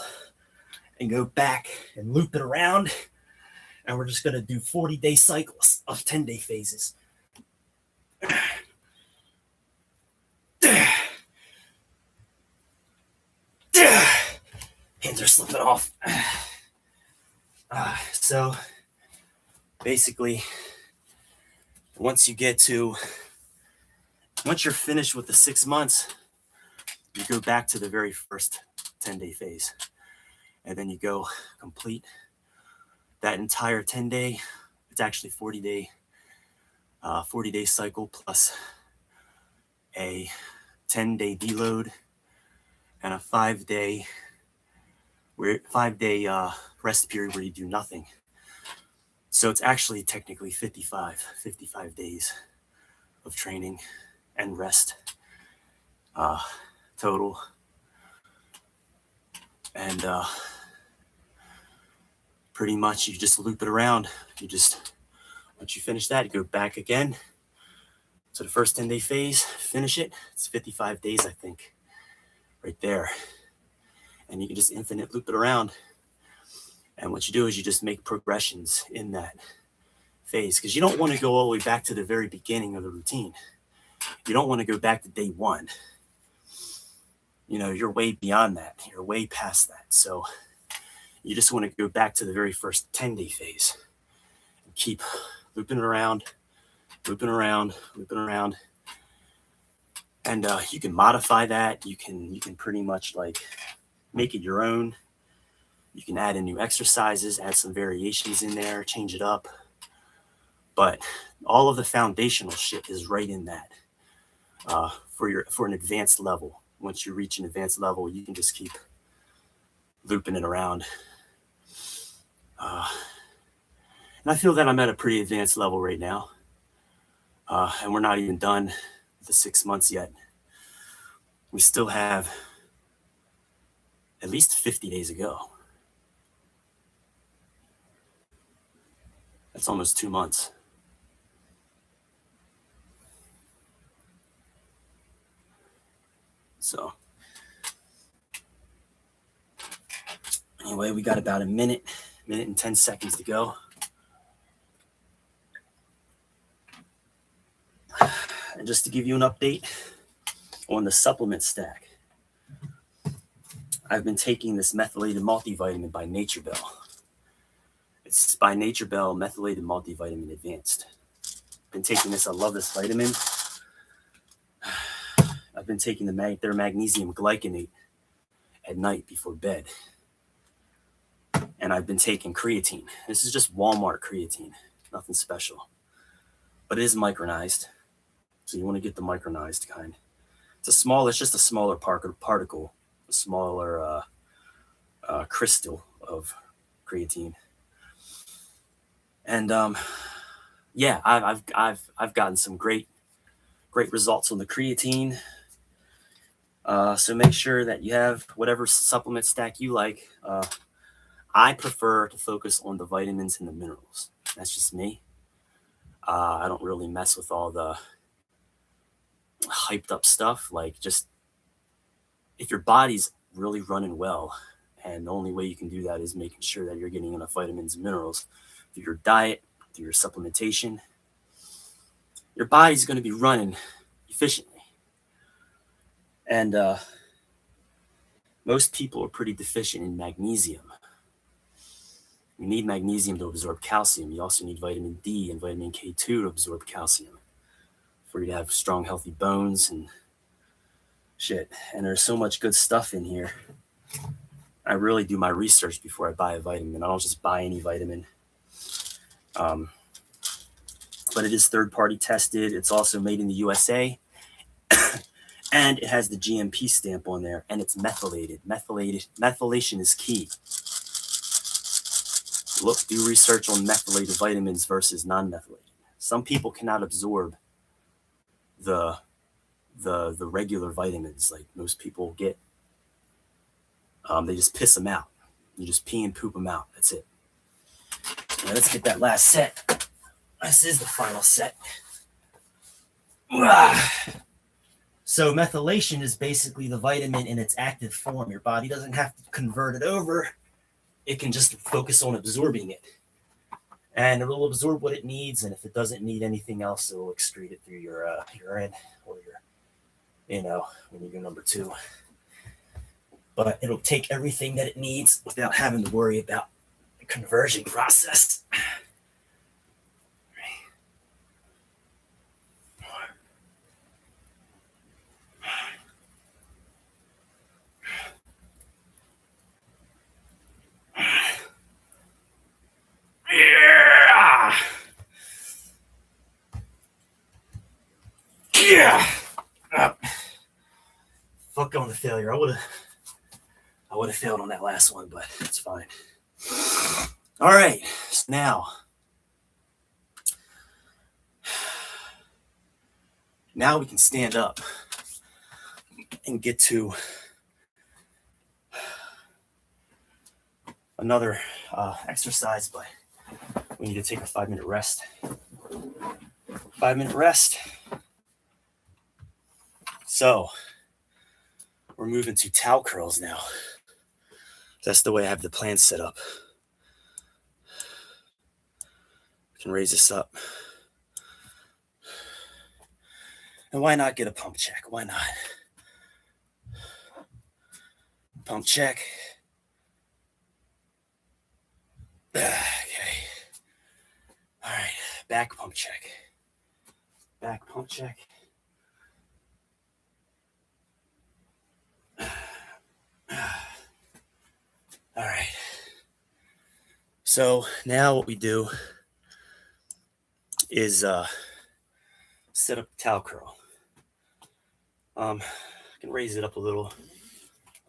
and go back and loop it around. And we're just going to do 40-day cycles of 10-day phases. Hands are slipping off. So basically, once you're finished with the 6 months, you go back to the very first 10-day phase. And then you go complete that entire 10-day. It's actually 40-day cycle plus a 10-day deload and a 5-day rest period where you do nothing. So it's actually technically 55 days of training and rest total. And pretty much you just loop it around. Once you finish that, you go back again. So the first 10-day phase, finish it. It's 55 days, I think, right there. And you can just infinite loop it around. And what you do is you just make progressions in that phase, because you don't want to go all the way back to the very beginning of the routine. You don't want to go back to day 1. You're way beyond that. You're way past that. So you just want to go back to the very first 10-day phase and keep looping around. And you can modify that. You can pretty much like make it your own. You can add in new exercises, add some variations in there, change it up. But all of the foundational shit is right in that for an advanced level. Once you reach an advanced level, you can just keep looping it around. And I feel that I'm at a pretty advanced level right now. And we're not even done with the 6 months yet. We still have at least 50 days to go. That's almost 2 months. So anyway, we got about a minute and 10 seconds to go. And just to give you an update on the supplement stack, I've been taking this methylated multivitamin by Nature Bell. It's by Nature Bell Methylated Multivitamin Advanced. Been taking this. I love this vitamin. I've been taking their magnesium glycinate at night before bed. and I've been taking creatine. This is just Walmart creatine, nothing special, but it is micronized. So you want to get the micronized kind. It's just a smaller particle, a smaller crystal of creatine. And yeah, I've gotten some great results on the creatine. So make sure that you have whatever supplement stack you like. I prefer to focus on the vitamins and the minerals. That's just me. I don't really mess with all the hyped up stuff. Like, just if your body's really running well, and the only way you can do that is making sure that you're getting enough vitamins and minerals through your diet, through your supplementation, your body's going to be running efficiently. And most people are pretty deficient in magnesium. You need magnesium to absorb calcium. You also need vitamin D and vitamin K2 to absorb calcium for you to have strong, healthy bones and shit. And there's so much good stuff in here. I really do my research before I buy a vitamin. I don't just buy any vitamin. But it is third-party tested. It's also made in the USA. And it has the GMP stamp on there, and it's methylated. Methylation is key. Do research on methylated vitamins versus non-methylated. Some people cannot absorb the regular vitamins like most people get. They just piss them out. You just pee and poop them out. That's it. Now let's get that last set. This is the final set. So methylation is basically the vitamin in its active form. Your body doesn't have to convert it over. It can just focus on absorbing it. And it will absorb what it needs, and if it doesn't need anything else, it will excrete it through your urine or when you go number 2. But it'll take everything that it needs without having to worry about the conversion process. Yeah. Fuck on the failure. I would have failed on that last one, but it's fine. All right. So now we can stand up and get to another exercise, but we need to take a 5-minute rest. 5-minute rest. So we're moving to towel curls now. That's the way I have the plan set up. We can raise this up. And why not get a pump check? Why not? Pump check. Okay. All right. Back pump check. Back pump check. All right. So now what we do is set up the towel curl. I can raise it up a little,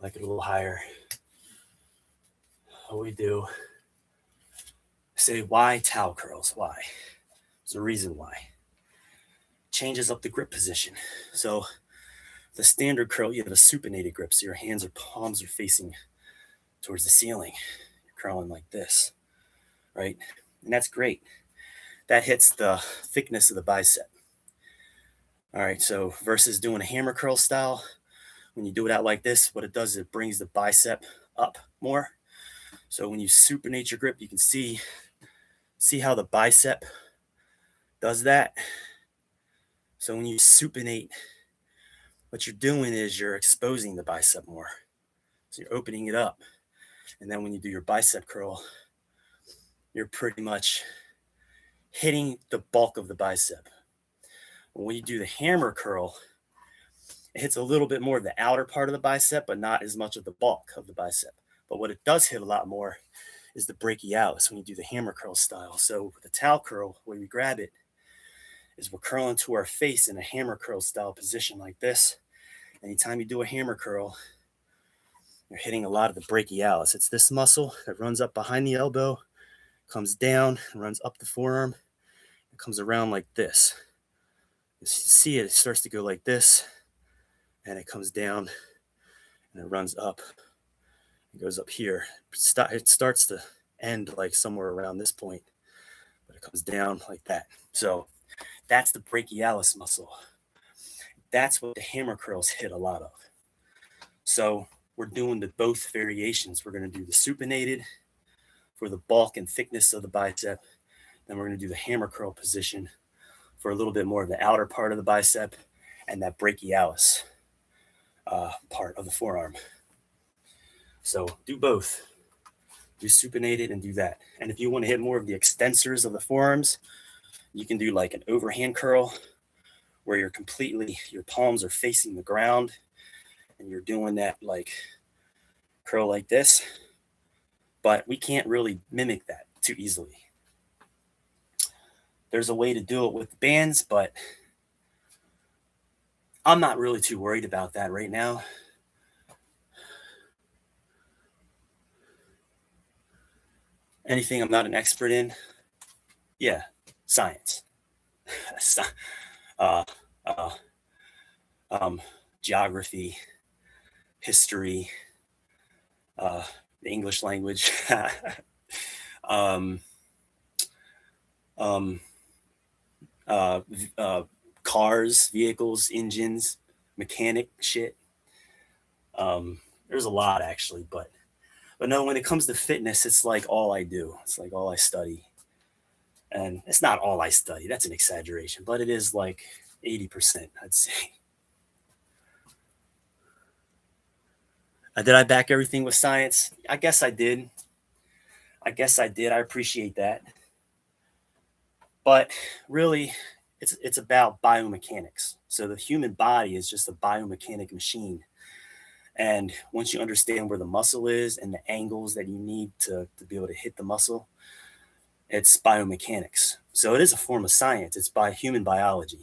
like it a little higher. What we do, say, why towel curls? Why? There's a reason why. Changes up the grip position. So the standard curl, you have a supinated grip, so your hands or palms are facing towards the ceiling. You're curling like this, right? And that's great. That hits the thickness of the bicep. All right, so versus doing a hammer curl style, when you do it out like this, what it does is it brings the bicep up more. So when you supinate your grip, you can see how the bicep does that. So when you supinate, what you're doing is you're exposing the bicep more. So you're opening it up. And then when you do your bicep curl, you're pretty much hitting the bulk of the bicep. When you do the hammer curl, it hits a little bit more of the outer part of the bicep, but not as much of the bulk of the bicep. But what it does hit a lot more is the brachialis when you do the hammer curl style. So with the towel curl, where we grab it, is we're curling to our face in a hammer curl style position like this. Anytime you do a hammer curl, you're hitting a lot of the brachialis. It's this muscle that runs up behind the elbow, comes down, and runs up the forearm. It comes around like this. You see it, it starts to go like this, and it comes down, and it runs up. It goes up here. It starts to end like somewhere around this point, but it comes down like that. So that's the brachialis muscle. That's what the hammer curls hit a lot of. So we're doing the both variations. We're going to do the supinated for the bulk and thickness of the bicep. Then we're going to do the hammer curl position for a little bit more of the outer part of the bicep and that brachialis part of the forearm. So do both. Do supinated and do that. And if you want to hit more of the extensors of the forearms, you can do like an overhand curl where your palms are facing the ground and you're doing that like curl like this. But we can't really mimic that too easily. There's a way to do it with the bands, but I'm not really too worried about that right now. Anything I'm not an expert in? Yeah, science. Geography, history, the English language, cars, vehicles, engines, mechanic shit. There's a lot actually, but no, when it comes to fitness, it's like all I do. It's like all I study. And it's not all I study. That's an exaggeration, but it is like 80%, I'd say. Did I back everything with science? I guess I did. I appreciate that. But really, it's about biomechanics. So the human body is just a biomechanic machine. And once you understand where the muscle is and the angles that you need to be able to hit the muscle, it's biomechanics. So it is a form of science. It's by human biology.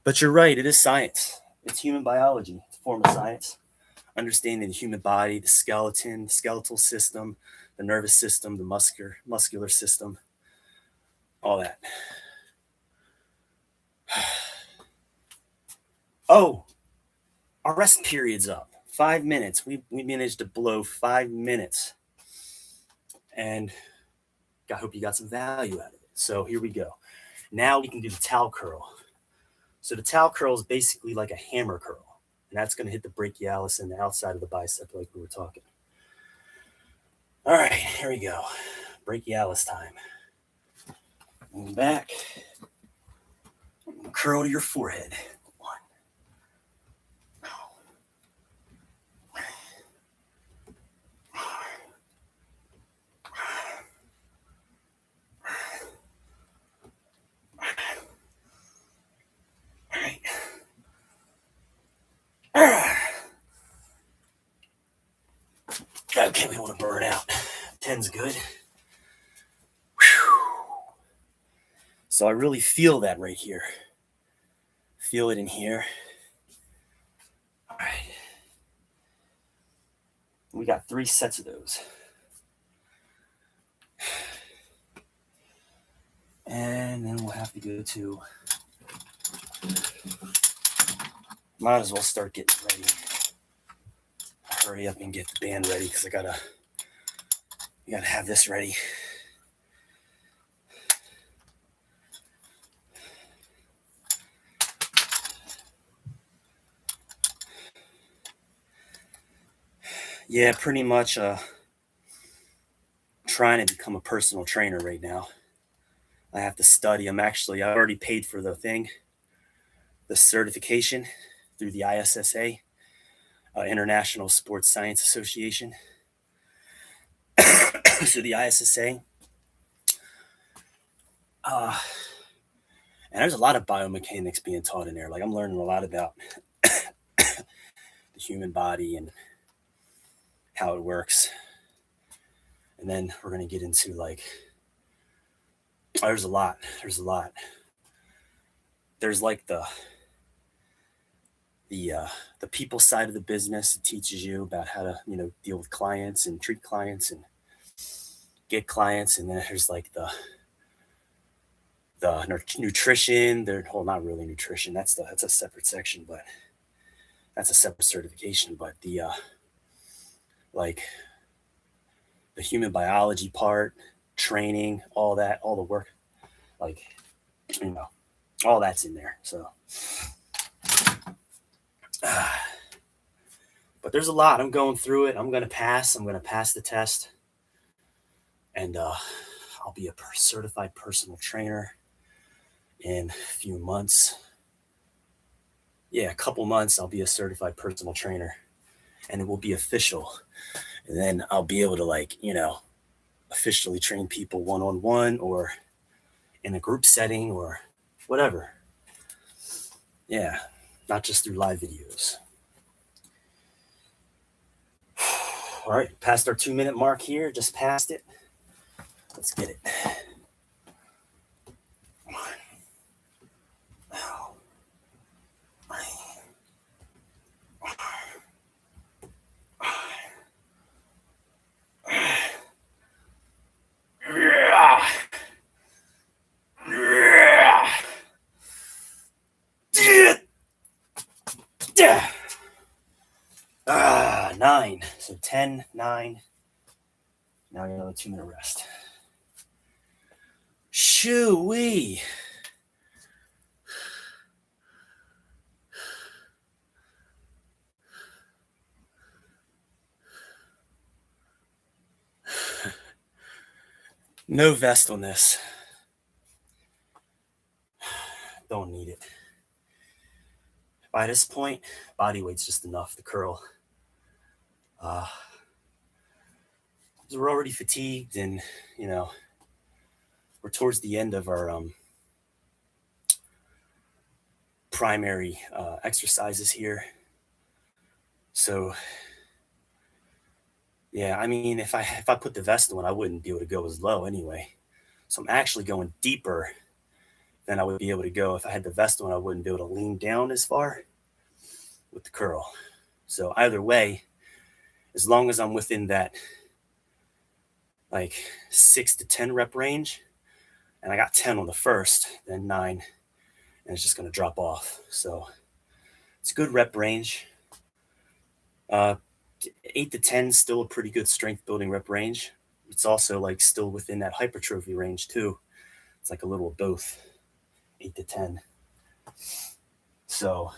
But you're right, it is science. It's human biology. It's a form of science. Understanding the human body, the skeleton, the skeletal system, the nervous system, the muscular system, all that. Oh, our rest period's up. 5 minutes. We managed to blow 5 minutes. And I hope you got some value out of it. So here we go. Now we can do the towel curl. So the towel curl is basically like a hammer curl. And that's going to hit the brachialis and the outside of the bicep like we were talking. All right, here we go. Brachialis time. Move back. Curl to your forehead. Okay, we don't want to burn out. 10's good. Whew. So I really feel that right here. Feel it in here. All right. We got 3 sets of those. And then we'll have to go to, might as well start getting ready. Hurry up and get the band ready because we gotta have this ready. Yeah, pretty much trying to become a personal trainer right now. I have to study. I already paid for the certification through the ISSA, International Sports Science Association. So the ISSA, and there's a lot of biomechanics being taught in there. Like I'm learning a lot about the human body and how it works. And then we're going to get into like, there's a lot. There's like the people side of the business. It teaches you about how to, deal with clients and treat clients and get clients. And then there's like the nutrition. Well, not really nutrition. That's a separate section, but that's a separate certification. But the like the human biology part, training, all that, all the work, like, all that's in there. So, but there's a lot. I'm going through it. I'm going to pass the test, and I'll be a certified personal trainer in a few months. Yeah, a couple months, I'll be a certified personal trainer, and it will be official. And then I'll be able to officially train people one-on-one or in a group setting or whatever. Yeah, not just through live videos. All right, past our 2-minute mark here, just past it. Let's get it. Ah, 9. So 10, 9. Now another 2-minute rest. Shoo-wee. No vest on this. Don't need it. By this point, body weight's just enough to curl. We're already fatigued, and we're towards the end of our primary exercises here. So yeah, I mean, if I put the vest on, I wouldn't be able to go as low anyway. So I'm actually going deeper than I would be able to go. If I had the vest on, I wouldn't be able to lean down as far with the curl. So either way, as long as I'm within that like 6 to 10 rep range, and I got 10 on the first, then 9, and it's just going to drop off. So it's a good rep range. 8 to 10 is still a pretty good strength building rep range. It's also like still within that hypertrophy range too. It's like a little of both, 8 to 10. So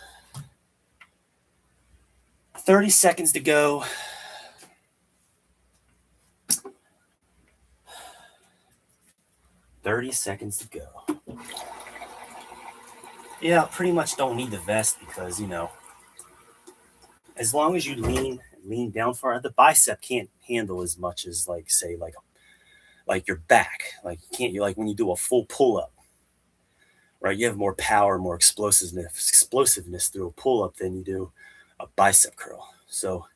30 seconds to go. Yeah, pretty much don't need the vest because, as long as you lean down far, the bicep can't handle as much as like your back. Like when you do a full pull-up, right? You have more power, more explosiveness through a pull-up than you do a bicep curl. So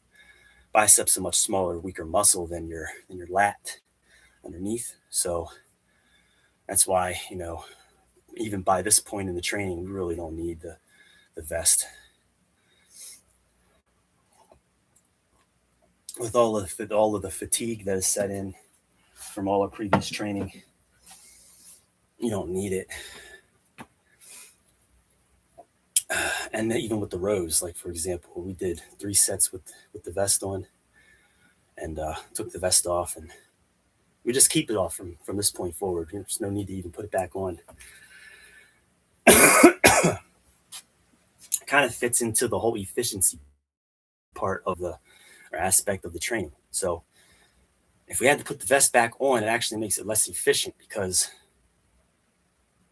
biceps a much smaller, weaker muscle than your lat underneath. So that's why, even by this point in the training, we really don't need the vest. With all of the fatigue that is set in from all our previous training, you don't need it. And even with the rows, like for example, we did 3 sets with the vest on, and took the vest off, and we just keep it off from this point forward. There's no need to even put it back on. Kind of fits into the whole efficiency part of or aspect of the training. So if we had to put the vest back on, it actually makes it less efficient because,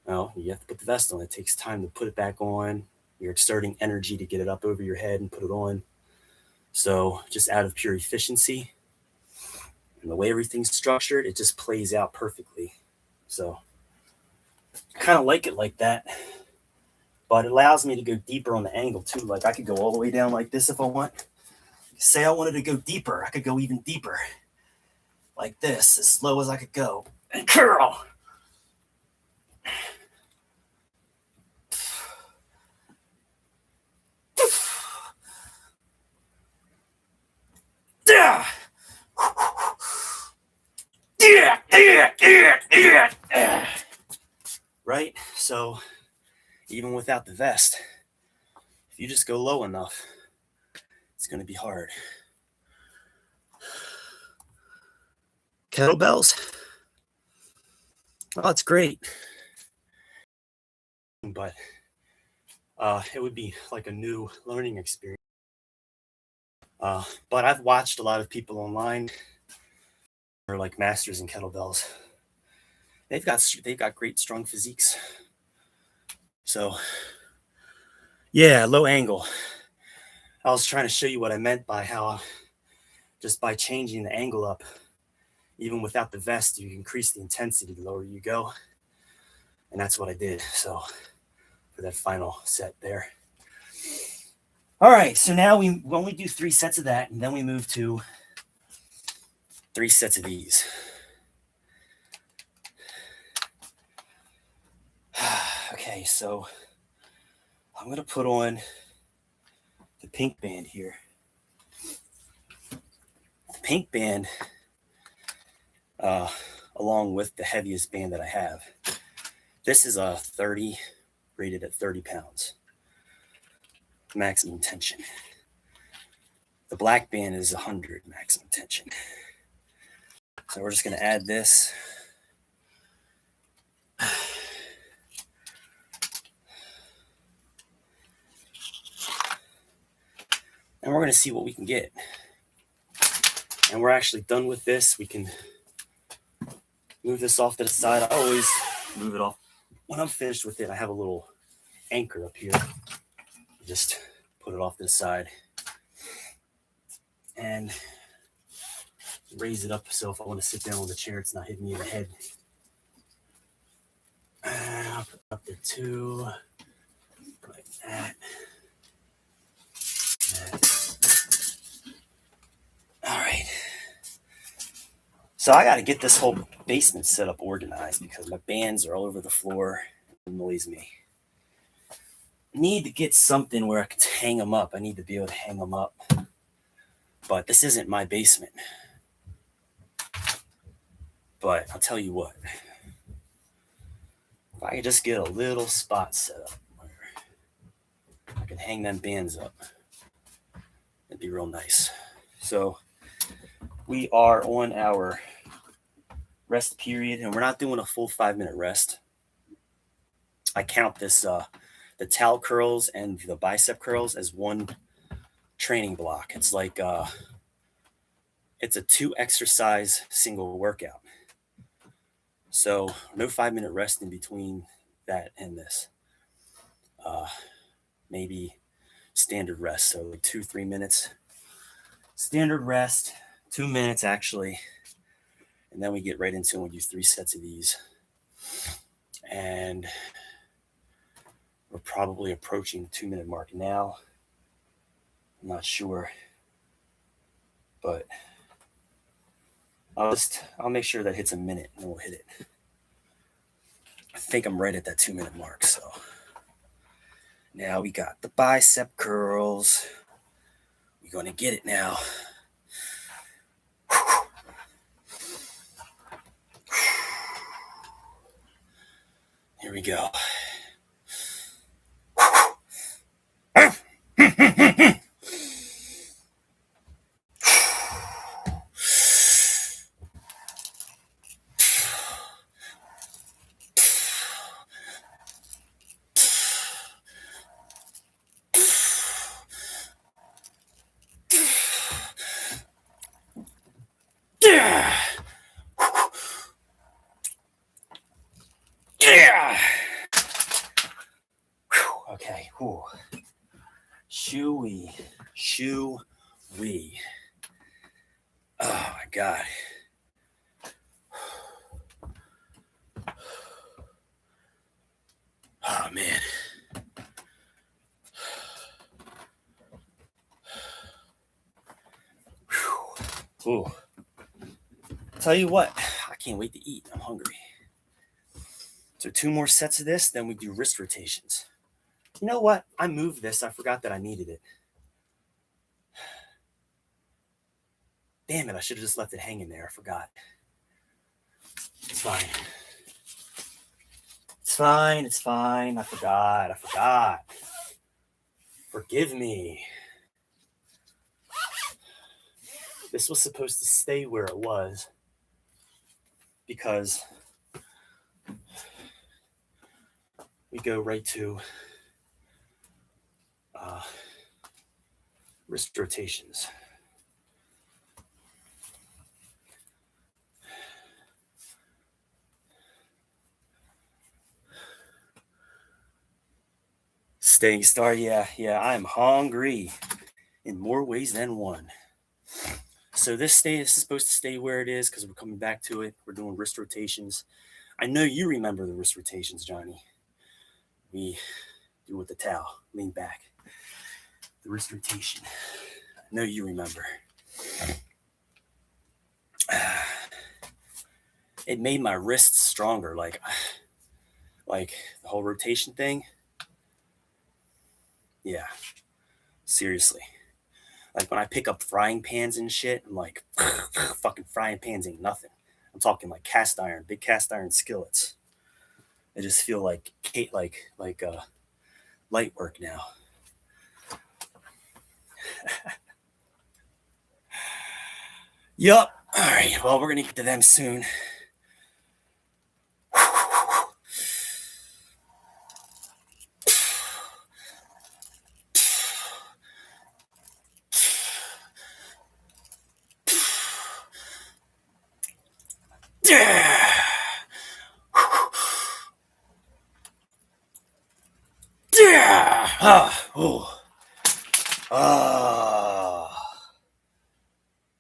you have to put the vest on. It takes time to put it back on. You're exerting energy to get it up over your head and put it on. So just out of pure efficiency and the way everything's structured, it just plays out perfectly. So I kind of like it like that, but it allows me to go deeper on the angle too. Like I could go all the way down like this if I want. Say I wanted to go deeper, I could go even deeper. Like this, as low as I could go. And curl. Yeah. Right? So even without the vest, if you just go low enough, it's going to be hard. Kettlebells. Oh, it's great. But it would be like a new learning experience. But I've watched a lot of people online who are like masters in kettlebells. They've got great strong physiques. So yeah, low angle. I was trying to show you what I meant by how just by changing the angle up, even without the vest, you increase the intensity the lower you go. And that's what I did. So for that final set there. All right, so now we only do 3 sets of that, and then we move to 3 sets of these. Okay, so I'm going to put on the pink band here. The pink band, along with the heaviest band that I have. This is a 30, rated at 30 pounds. Maximum tension. The black band is 100 maximum tension. So we're just going to add this. And we're going to see what we can get. And we're actually done with this. We can move this off to the side. I always move it off. When I'm finished with it, I have a little anchor up here. Just put it off to the side. And raise it up so if I want to sit down on the chair, it's not hitting me in the head. I'll put it up there too. Like that. All right. So I got to get this whole basement set up organized because my bands are all over the floor. It annoys me. I need to get something where I can hang them up. I need to be able to hang them up. But this isn't my basement. But I'll tell you what. If I could just get a little spot set up where I can hang them bands up, it'd be real nice. So we are on our rest period, and we're not doing a full 5-minute rest. I count this, the towel curls and the bicep curls as one training block. It's like, it's a 2 exercise single workout. So no 5-minute rest in between that and this. Maybe standard rest. So like 2-3 minutes. Standard rest, 2 minutes actually. And then we get right into it. We do 3 sets of these. And we're probably approaching the 2-minute mark now. I'm not sure. But I'll make sure that hits a minute and then we'll hit it. I think I'm right at that 2-minute mark. So now we got the bicep curls. We're going to get it now. Here we go. Yeah. Yeah. Okay. Whew. Shoo-wee. Shoo-wee. Oh my God. Oh man. Ooh. Tell you what, I can't wait to eat. I'm hungry. So 2 more sets of this, then we do wrist rotations. You know what? I moved this. I forgot that I needed it. Damn it, I should have just left it hanging there. I forgot. It's fine. It's fine. It's fine. I forgot. Forgive me. This was supposed to stay where it was because we go right to wrist rotations. Staying star, yeah, I'm hungry in more ways than one. So this is supposed to stay where it is because we're coming back to it. We're doing wrist rotations. I know you remember the wrist rotations, Johnny. We do with the towel, lean back. The wrist rotation. I know you remember. It made my wrists stronger, like the whole rotation thing. Yeah, seriously. Like when I pick up frying pans and shit, I'm like, fucking frying pans ain't nothing. I'm talking like cast iron, big cast iron skillets. I just feel like light work now. Yup. All right. Well, we're gonna get to them soon.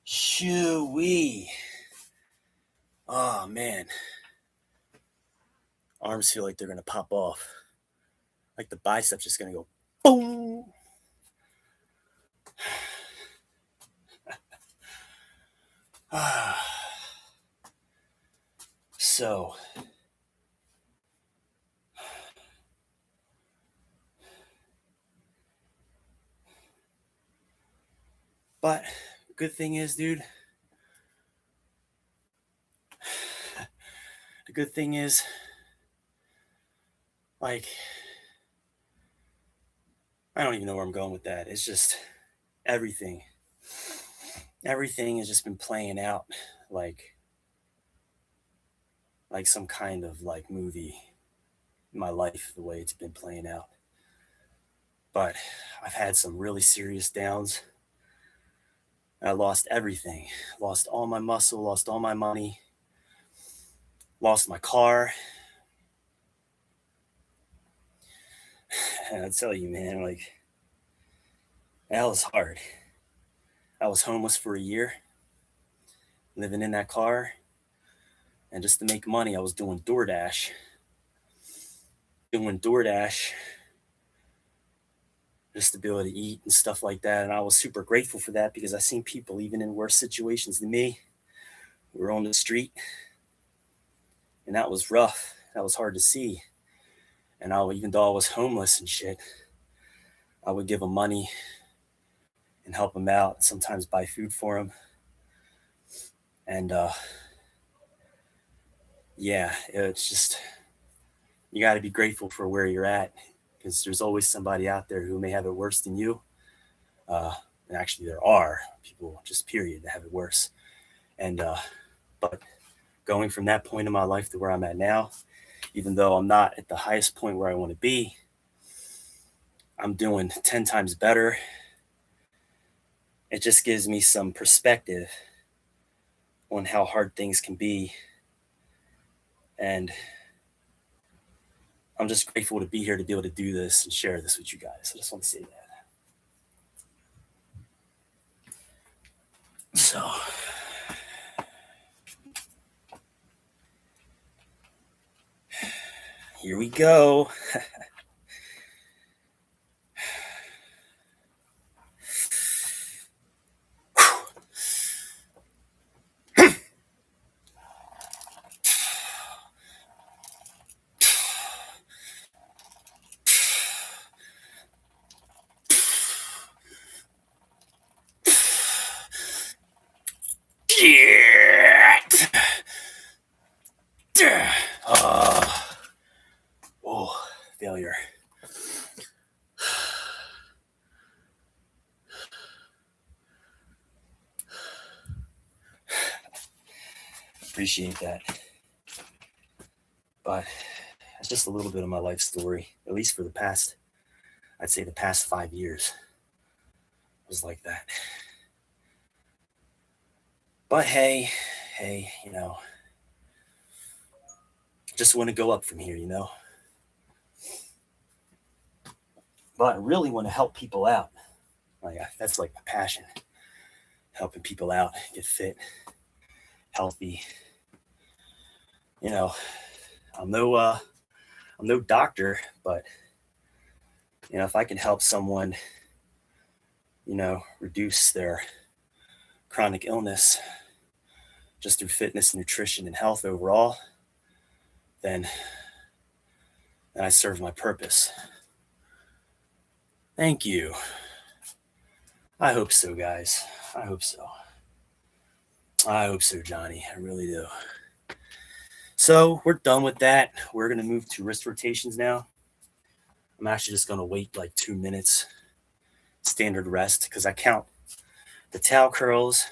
Shoo-wee. Oh, man. Arms feel like they're going to pop off. Like the biceps just going to go boom. So, but good thing is, dude, the good thing is, like, I don't even know where I'm going with that. It's just everything has just been playing out like some kind of like movie in my life, the way it's been playing out. But I've had some really serious downs. I lost everything. Lost all my muscle, lost all my money, lost my car. And I tell you, man, like, that was hard. I was homeless for a year, living in that car. And just to make money, I was doing DoorDash. Just to be able to eat and stuff like that. And I was super grateful for that because I seen people even in worse situations than me who were on the street. And that was rough. That was hard to see. And even though I was homeless and shit, I would give them money and help them out, and sometimes buy food for them. And yeah, it's just, you got to be grateful for where you're at because there's always somebody out there who may have it worse than you. And actually, there are people, just period, that have it worse. And but going from that point in my life to where I'm at now, even though I'm not at the highest point where I want to be, I'm doing 10 times better. It just gives me some perspective on how hard things can be. And I'm just grateful to be here to be able to do this and share this with you guys. I just want to say that. So, here we go. Shit. Oh, failure. Appreciate that. But it's just a little bit of my life story, at least for the past, I'd say the past 5 years was like that. But hey, you know, just want to go up from here, you know. But I really want to help people out. Like that's like my passion. Helping people out, get fit, healthy. You know, I'm no doctor, but you know, if I can help someone, you know, reduce their chronic illness just through fitness, nutrition, and health overall, then I serve my purpose. Thank you. I hope so, guys. I hope so. I hope so, Johnny. I really do. So we're done with that. We're going to move to wrist rotations now. I'm actually just going to wait like 2 minutes, standard rest, because I count the towel curls,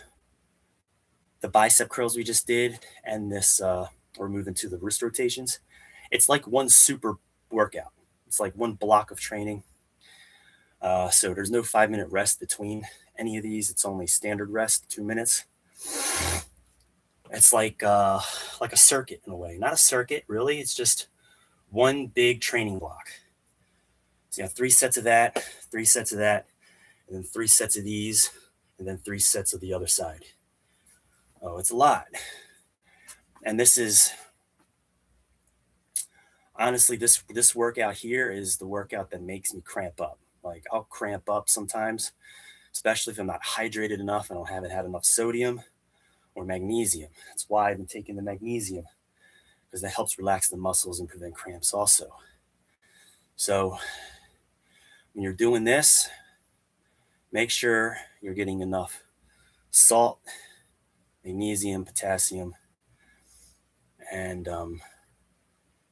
the bicep curls we just did, and this, we're moving to the wrist rotations. It's like one super workout. It's like one block of training. So there's no 5-minute rest between any of these. It's only standard rest, 2 minutes. It's like a circuit in a way. Not a circuit, really. It's just one big training block. So you have 3 sets of that, 3 sets of that, and then 3 sets of these, and then 3 sets of the other side. Oh, it's a lot. And this is, honestly, this workout here is the workout that makes me cramp up. Like I'll cramp up sometimes, especially if I'm not hydrated enough and I haven't had enough sodium or magnesium. That's why I've been taking the magnesium, because that helps relax the muscles and prevent cramps also. So when you're doing this, make sure you're getting enough salt, magnesium, potassium, and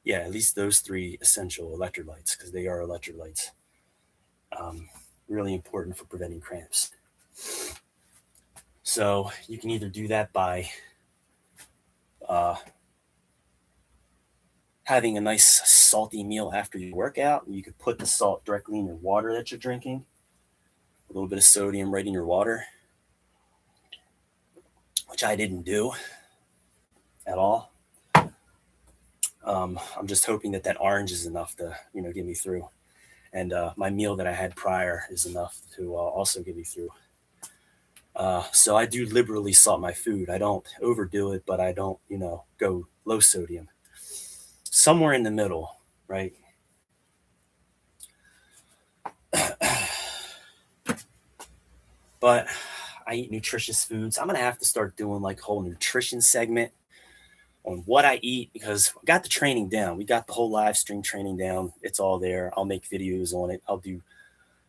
yeah, at least those 3 essential electrolytes, because they are electrolytes. Really important for preventing cramps. So you can either do that by having a nice salty meal after your workout. You could put the salt directly in your water that you're drinking, a little bit of sodium right in your water, which I didn't do at all. I'm just hoping that orange is enough to, you know, get me through. And my meal that I had prior is enough to also get me through. So I do liberally salt my food. I don't overdo it, but I don't, you know, go low sodium. Somewhere in the middle, right? But I eat nutritious foods. I'm going to have to start doing like a whole nutrition segment on what I eat, because I got the training down. We got the whole live stream training down. It's all there. I'll make videos on it. I'll do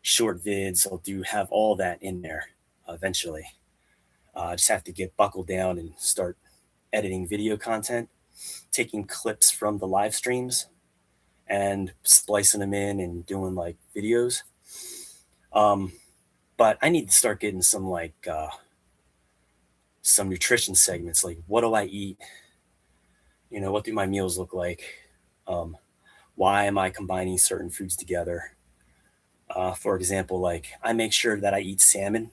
short vids. Have all that in there eventually. I just have to get buckled down and start editing video content, taking clips from the live streams and splicing them in and doing like videos. But I need to start getting some some nutrition segments. Like, what do I eat? You know, what do my meals look like? Why am I combining certain foods together? For example, like I make sure that I eat salmon,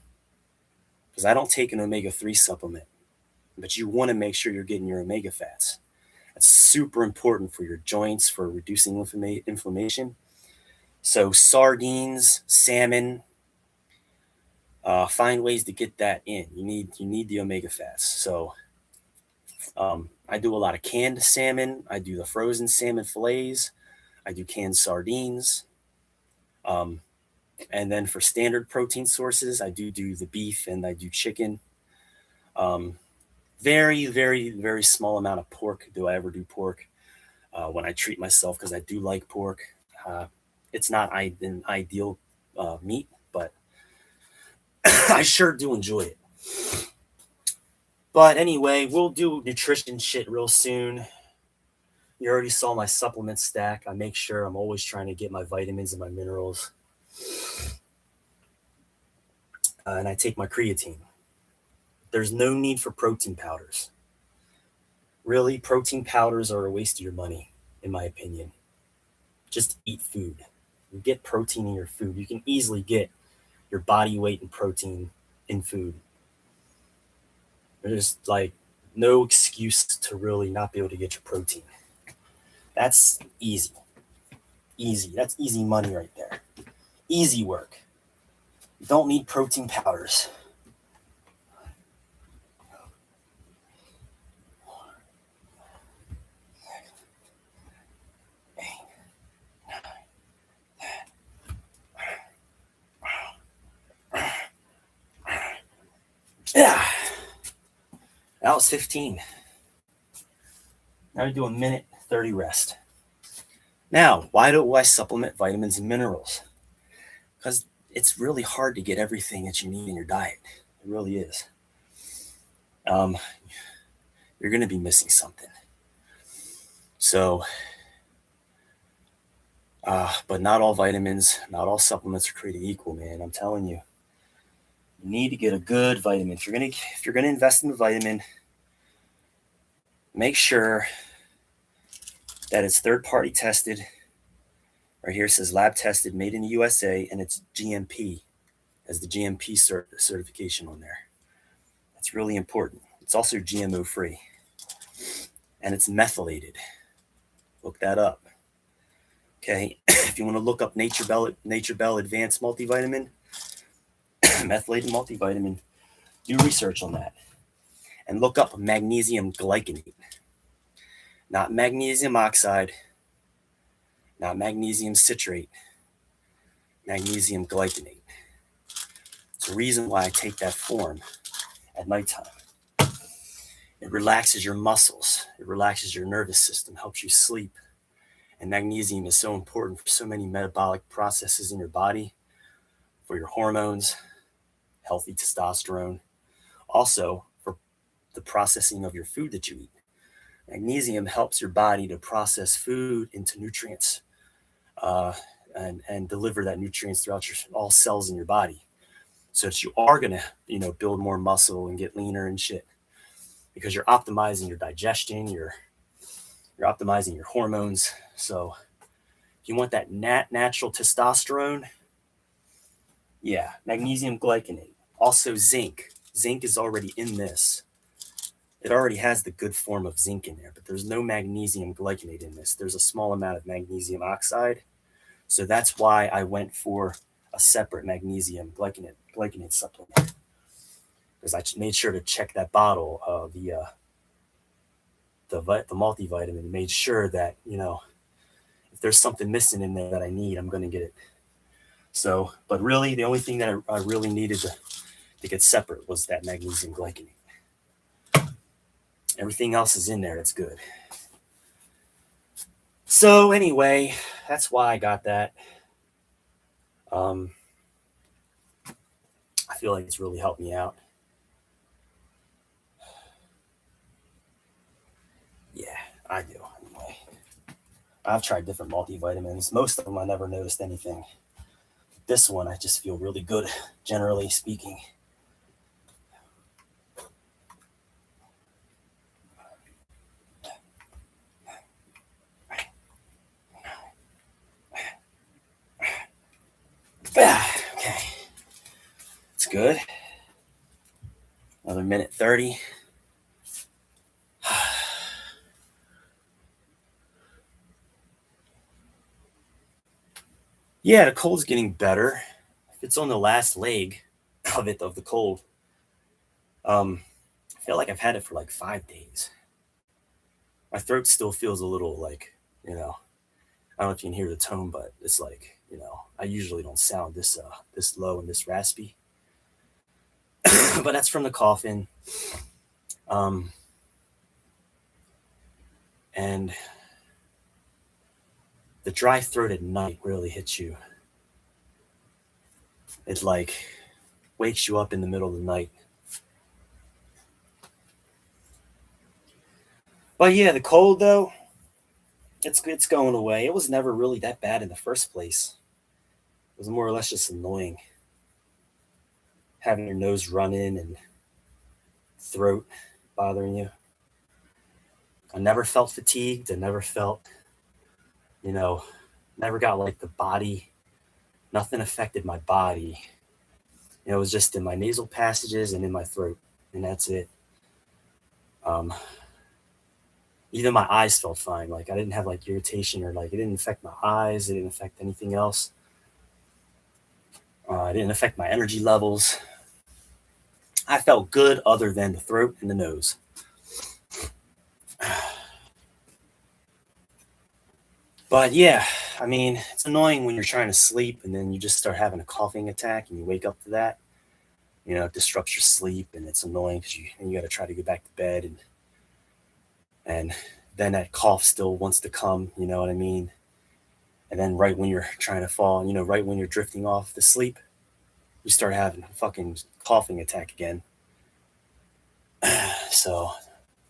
because I don't take an omega-3 supplement, but you want to make sure you're getting your omega fats. That's super important for your joints, for reducing inflammation. So sardines, salmon, find ways to get that in. You need the omega fats. So I do a lot of canned salmon. I do the frozen salmon fillets. I do canned sardines. And then for standard protein sources, I do the beef and I do chicken. Very, very, very small amount of pork. Do I ever do pork when I treat myself, because I do like pork. It's not an ideal meat, but I sure do enjoy it. But anyway, we'll do nutrition shit real soon. You already saw my supplement stack. I make sure I'm always trying to get my vitamins and my minerals. And I take my creatine. There's no need for protein powders. Really, protein powders are a waste of your money, in my opinion. Just eat food. You get protein in your food. You can easily get your body weight in protein in food. There's like no excuse to really not be able to get your protein. That's easy. Easy. That's easy money right there. Easy work. You don't need protein powders. Yeah. That was 15. Now we do a minute 30 rest. Now, why do I supplement vitamins and minerals? Because it's really hard to get everything that you need in your diet. It really is. You're going to be missing something. So, but not all vitamins, not all supplements are created equal, man. I'm telling you. You need to get a good vitamin. If you're gonna invest in a vitamin, make sure that it's third-party tested. Right here it says lab tested, made in the USA, and it's GMP, as the GMP certification on there. That's really important. It's also GMO free, and it's methylated. Look that up. Okay, if you want to look up Nature Bell Advanced Multivitamin, methylated multivitamin, do research on that, and look up magnesium glycinate, not magnesium oxide, not magnesium citrate, magnesium glycinate. It's the reason why I take that form at nighttime. It relaxes your muscles. It relaxes your nervous system, helps you sleep. And magnesium is so important for so many metabolic processes in your body, for your hormones, healthy testosterone, also for the processing of your food that you eat. Magnesium helps your body to process food into nutrients and deliver that nutrients throughout all cells in your body, so that you are going to build more muscle and get leaner and shit, because you're optimizing your digestion, you're optimizing your hormones. So if you want that natural testosterone, yeah, magnesium glycinate. Also zinc. Zinc is already in this. It already has the good form of zinc in there, but there's no magnesium glycinate in this. There's a small amount of magnesium oxide. So that's why I went for a separate magnesium glycinate supplement, because I made sure to check that bottle of the multivitamin, made sure that, if there's something missing in there that I need, I'm going to get it. So, but really, the only thing that I really needed to get separate was that magnesium glycinate. Everything else is in there. It's good. So anyway, that's why I got that. I feel like it's really helped me out. Yeah, I do. Anyway, I've tried different multivitamins. Most of them I never noticed anything. This one, I just feel really good, generally speaking. Okay, it's good. Another minute 30. Yeah, the cold's getting better. It's on the last leg of the cold. I feel like I've had it for like 5 days. My throat still feels a little like, I don't know if you can hear the tone, but it's like, I usually don't sound this low and this raspy. But that's from the coughing. And the dry throat at night really hits you. It like wakes you up in the middle of the night. But yeah, the cold though, it's going away. It was never really that bad in the first place. It was more or less just annoying having your nose running and throat bothering you. I never felt fatigued. I never felt, you know, never got like the body. Nothing affected my body. It was just in my nasal passages and in my throat, and that's it. Um, Even my eyes felt fine. Like I didn't have like irritation or like it didn't affect my eyes. It didn't affect anything else. It didn't affect my energy levels. I felt good other than the throat and the nose. But yeah, I mean, it's annoying when you're trying to sleep and then you just start having a coughing attack and you wake up to that. It disrupts your sleep and it's annoying because you got to try to get back to bed and then that cough still wants to come. You know what I mean? And then right when you're trying to fall, right when you're drifting off to sleep, you start having a fucking coughing attack again. So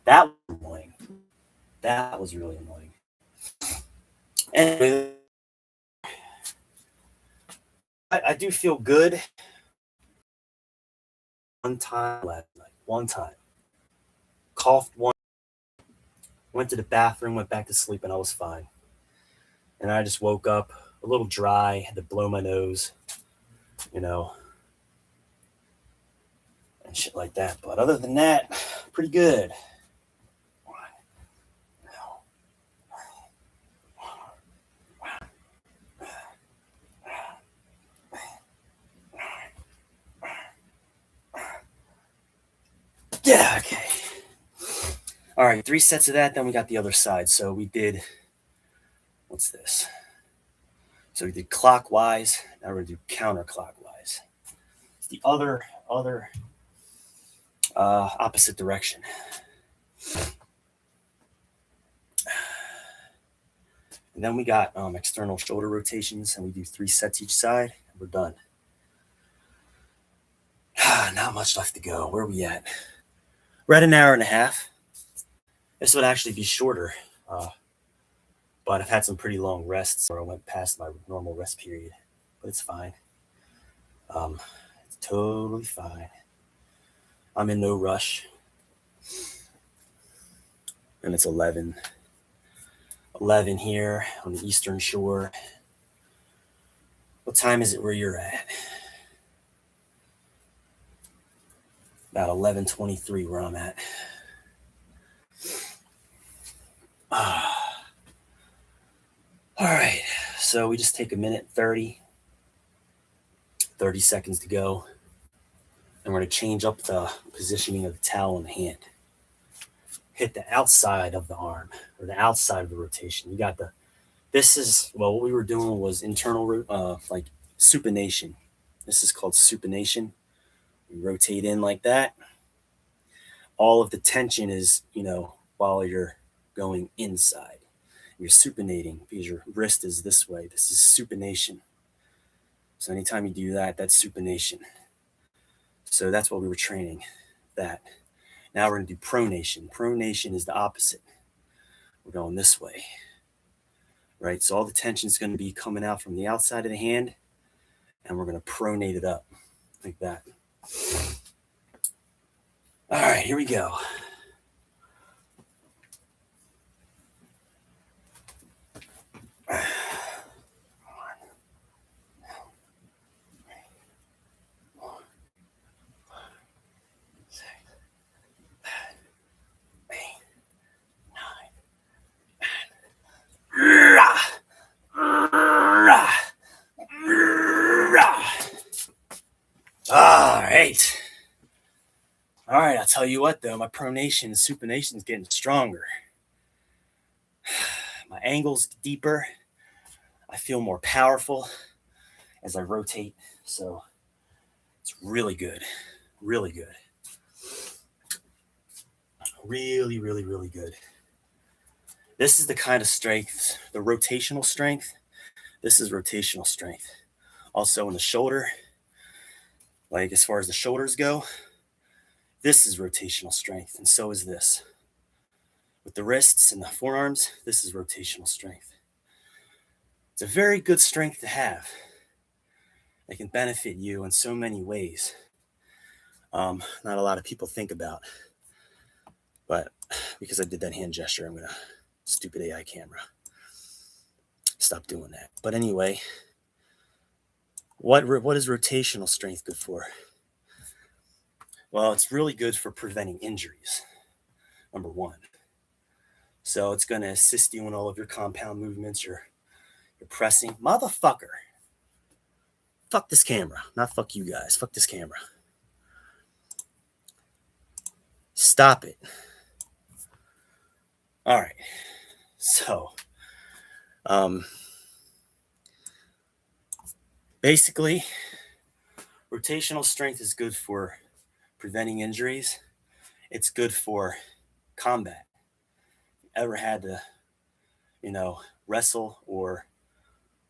that was annoying. That was really annoying. Anyway, I do feel good. One time last night, one time, coughed one, went to the bathroom, went back to sleep, and I was fine. And I just woke up a little dry, had to blow my nose, you know, and shit like that. But other than that, pretty good. Yeah, okay. All right, 3 sets of that, then we got the other side. So we did, what's this? So we did clockwise, now we're gonna do counterclockwise. It's the other opposite direction. And then we got external shoulder rotations, and we do 3 sets each side, and we're done. Not much left to go. Where are we at? We're at an hour and a half. This would actually be shorter, but I've had some pretty long rests where I went past my normal rest period, but it's fine. It's totally fine. I'm in no rush. And it's 11 here on the Eastern Shore. What time is it where you're at? About 11:23 where I'm at. All right, so we just take a minute 30 seconds to go. And we're going to change up the positioning of the towel in the hand. Hit the outside of the arm or the outside of the rotation. What we were doing was internal, like supination. This is called supination. We rotate in like that. All of the tension is, while you're going inside. You're supinating because your wrist is this way. This is supination. So anytime you do that, that's supination. So that's what we were training, that. Now we're going to do pronation. Pronation is the opposite. We're going this way, right? So all the tension is going to be coming out from the outside of the hand, and we're going to pronate it up like that. All right, here we go. All right, I'll tell you what though, my pronation, supination is getting stronger. My angle's deeper. I feel more powerful as I rotate. So it's really good. Really good. Really, really, really good. This is the kind of strength, the rotational strength. This is rotational strength. Also in the shoulder, like as far as the shoulders go, this is rotational strength, and so is this. With the wrists and the forearms, this is rotational strength. It's a very good strength to have. It can benefit you in so many ways. Not a lot of people think about, but because I did that hand gesture, I'm gonna, stupid AI camera, stop doing that. But anyway, what is rotational strength good for? Well, it's really good for preventing injuries, number one. So it's going to assist you in all of your compound movements, your pressing. Motherfucker. Fuck this camera. Not fuck you guys. Fuck this camera. Stop it. All right. So, basically, rotational strength is good for preventing injuries. It's good for combat. Ever had to, wrestle or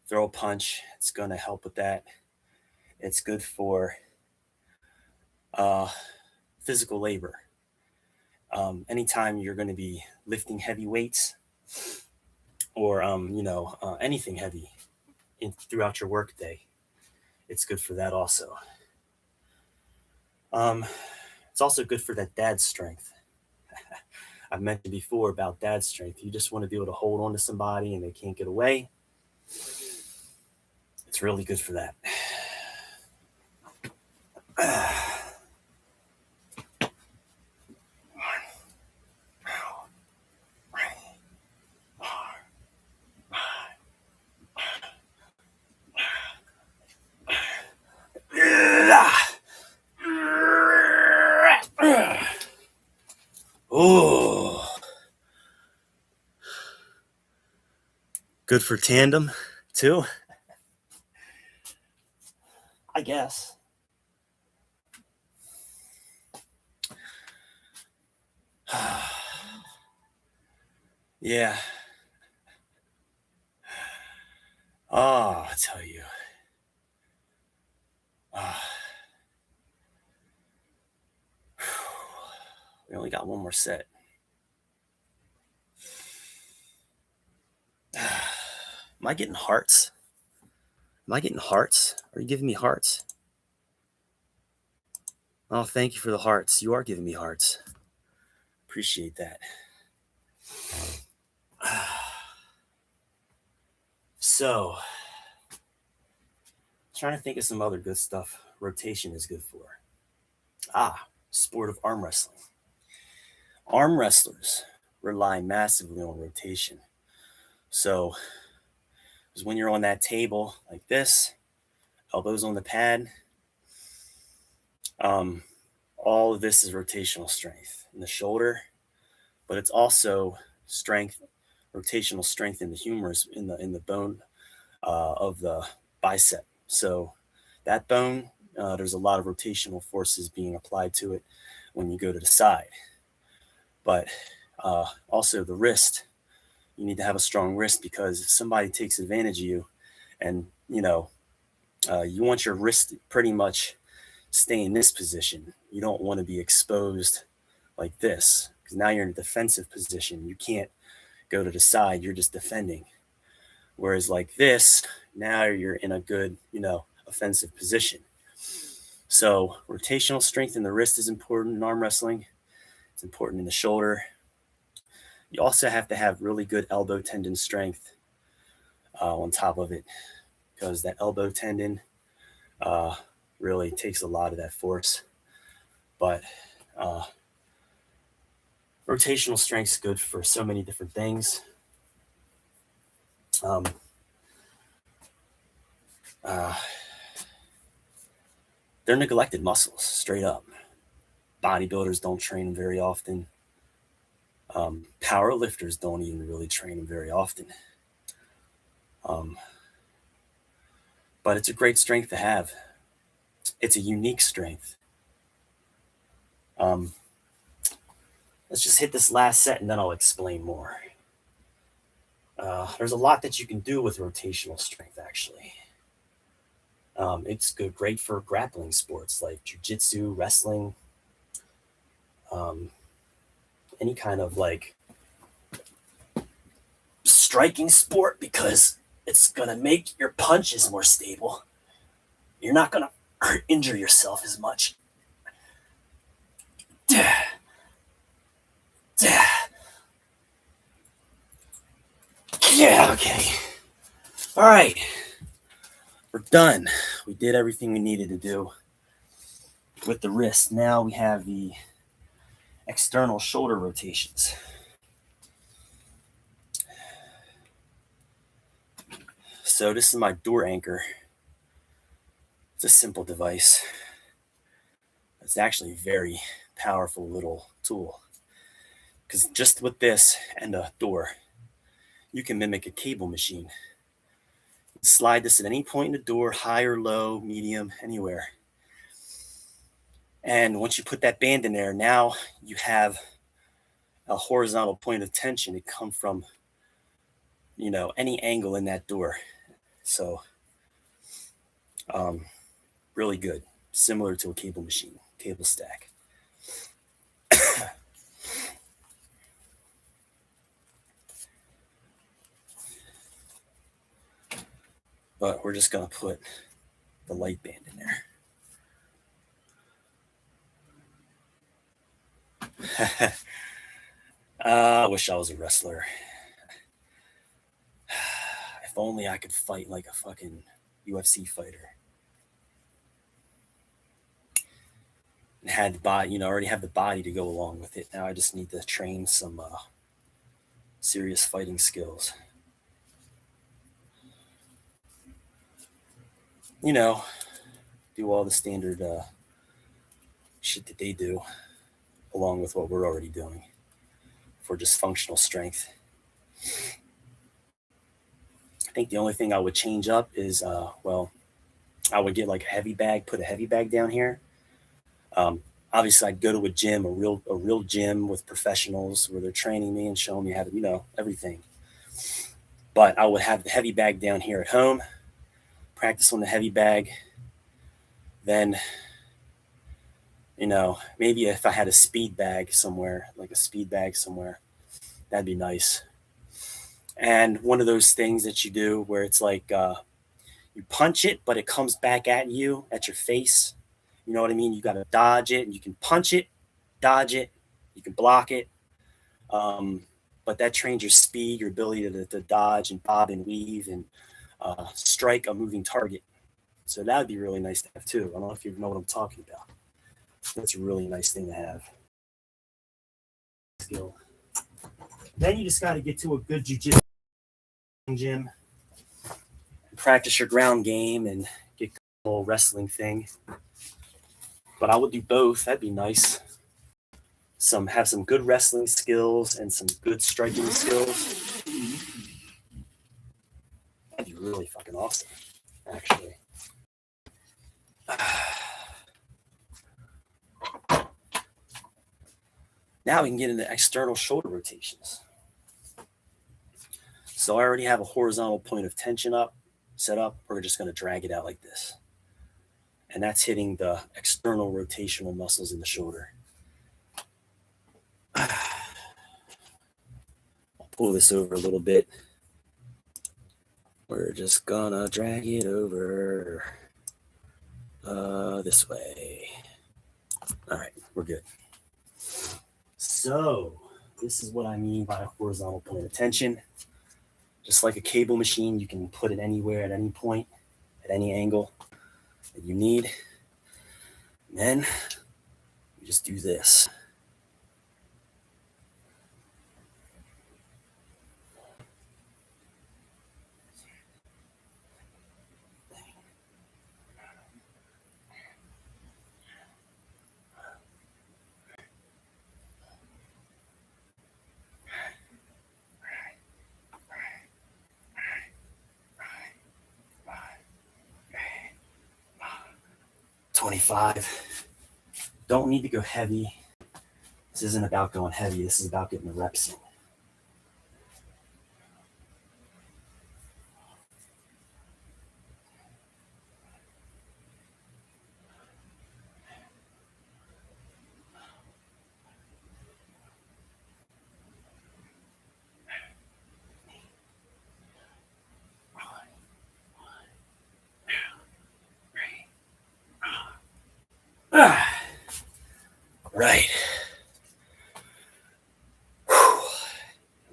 throw a punch, it's going to help with that. It's good for physical labor. Anytime you're going to be lifting heavy weights or, anything heavy throughout your workday, it's good for that also. It's also good for that dad strength. I've mentioned before about dad strength. You just want to be able to hold on to somebody and they can't get away. It's really good for that. Oh, good for tandem too, I guess. Yeah. Oh, I tell you. We only got one more set. Am I getting hearts? Am I getting hearts? Are you giving me hearts? Oh, thank you for the hearts. You are giving me hearts. Appreciate that. So, trying to think of some other good stuff rotation is good for. Sport of arm wrestling. Arm wrestlers rely massively on rotation. So, because when you're on that table like this, elbows on the pad, all of this is rotational strength in the shoulder, but it's also strength, rotational strength in the humerus, in the bone of the bicep. So that bone, there's a lot of rotational forces being applied to it when you go to the side. But also the wrist, you need to have a strong wrist because if somebody takes advantage of you and, you want your wrist pretty much stay in this position. You don't want to be exposed like this because now you're in a defensive position. You can't go to the side. You're just defending. Whereas like this, now you're in a good, offensive position. So rotational strength in the wrist is important in arm wrestling. It's important in the shoulder. You also have to have really good elbow tendon strength on top of it because that elbow tendon really takes a lot of that force. But rotational strength is good for so many different things. They're neglected muscles, straight up. Bodybuilders don't train them very often. Power lifters don't even really train them very often. But it's a great strength to have. It's a unique strength. Let's just hit this last set and then I'll explain more. There's a lot that you can do with rotational strength, actually. It's great for grappling sports like jiu-jitsu, wrestling, any kind of like striking sport because it's going to make your punches more stable. You're not going to injure yourself as much. Yeah, okay. All right. We're done. We did everything we needed to do with the wrist. Now we have the external shoulder rotations. So this is my door anchor. It's a simple device. It's actually a very powerful little tool. Because just with this and a door, you can mimic a cable machine. Slide this at any point in the door, high or low, medium, anywhere. And once you put that band in there, now you have a horizontal point of tension. It come from, any angle in that door. So, really good. Similar to a cable machine, cable stack. But we're just going to put the light band in there. I wish I was a wrestler. If only I could fight like a fucking UFC fighter. And had the body, already have the body to go along with it. Now I just need to train some serious fighting skills. Do all the standard shit that they do, along with what we're already doing for just functional strength. I think the only thing I would change up is, I would get like a heavy bag, put a heavy bag down here. Obviously, I'd go to a gym, a real gym with professionals where they're training me and showing me how to, everything. But I would have the heavy bag down here at home, practice on the heavy bag. Then, maybe if I had a speed bag somewhere, that'd be nice. And one of those things that you do where it's like you punch it, but it comes back at you, at your face. You know what I mean? You got to dodge it, and you can punch it, dodge it, you can block it. But that trains your speed, your ability to dodge and bob and weave and strike a moving target. So that would be really nice to have too. I don't know if you know what I'm talking about. That's a really nice thing to have. Skill. Then you just got to get to a good jiu-jitsu gym and practice your ground game and get a little wrestling thing. But I would do both. That'd be nice. Have some good wrestling skills and some good striking skills. That'd be really fucking awesome, actually. Now we can get into external shoulder rotations. So I already have a horizontal point of tension set up. We're just going to drag it out like this. And that's hitting the external rotational muscles in the shoulder. I'll pull this over a little bit. We're just gonna drag it over this way. All right, we're good. So this is what I mean by a horizontal point of tension. Just like a cable machine, you can put it anywhere at any point, at any angle that you need. And then you just do this. $25. Don't need to go heavy. This isn't about going heavy. This is about getting the reps in.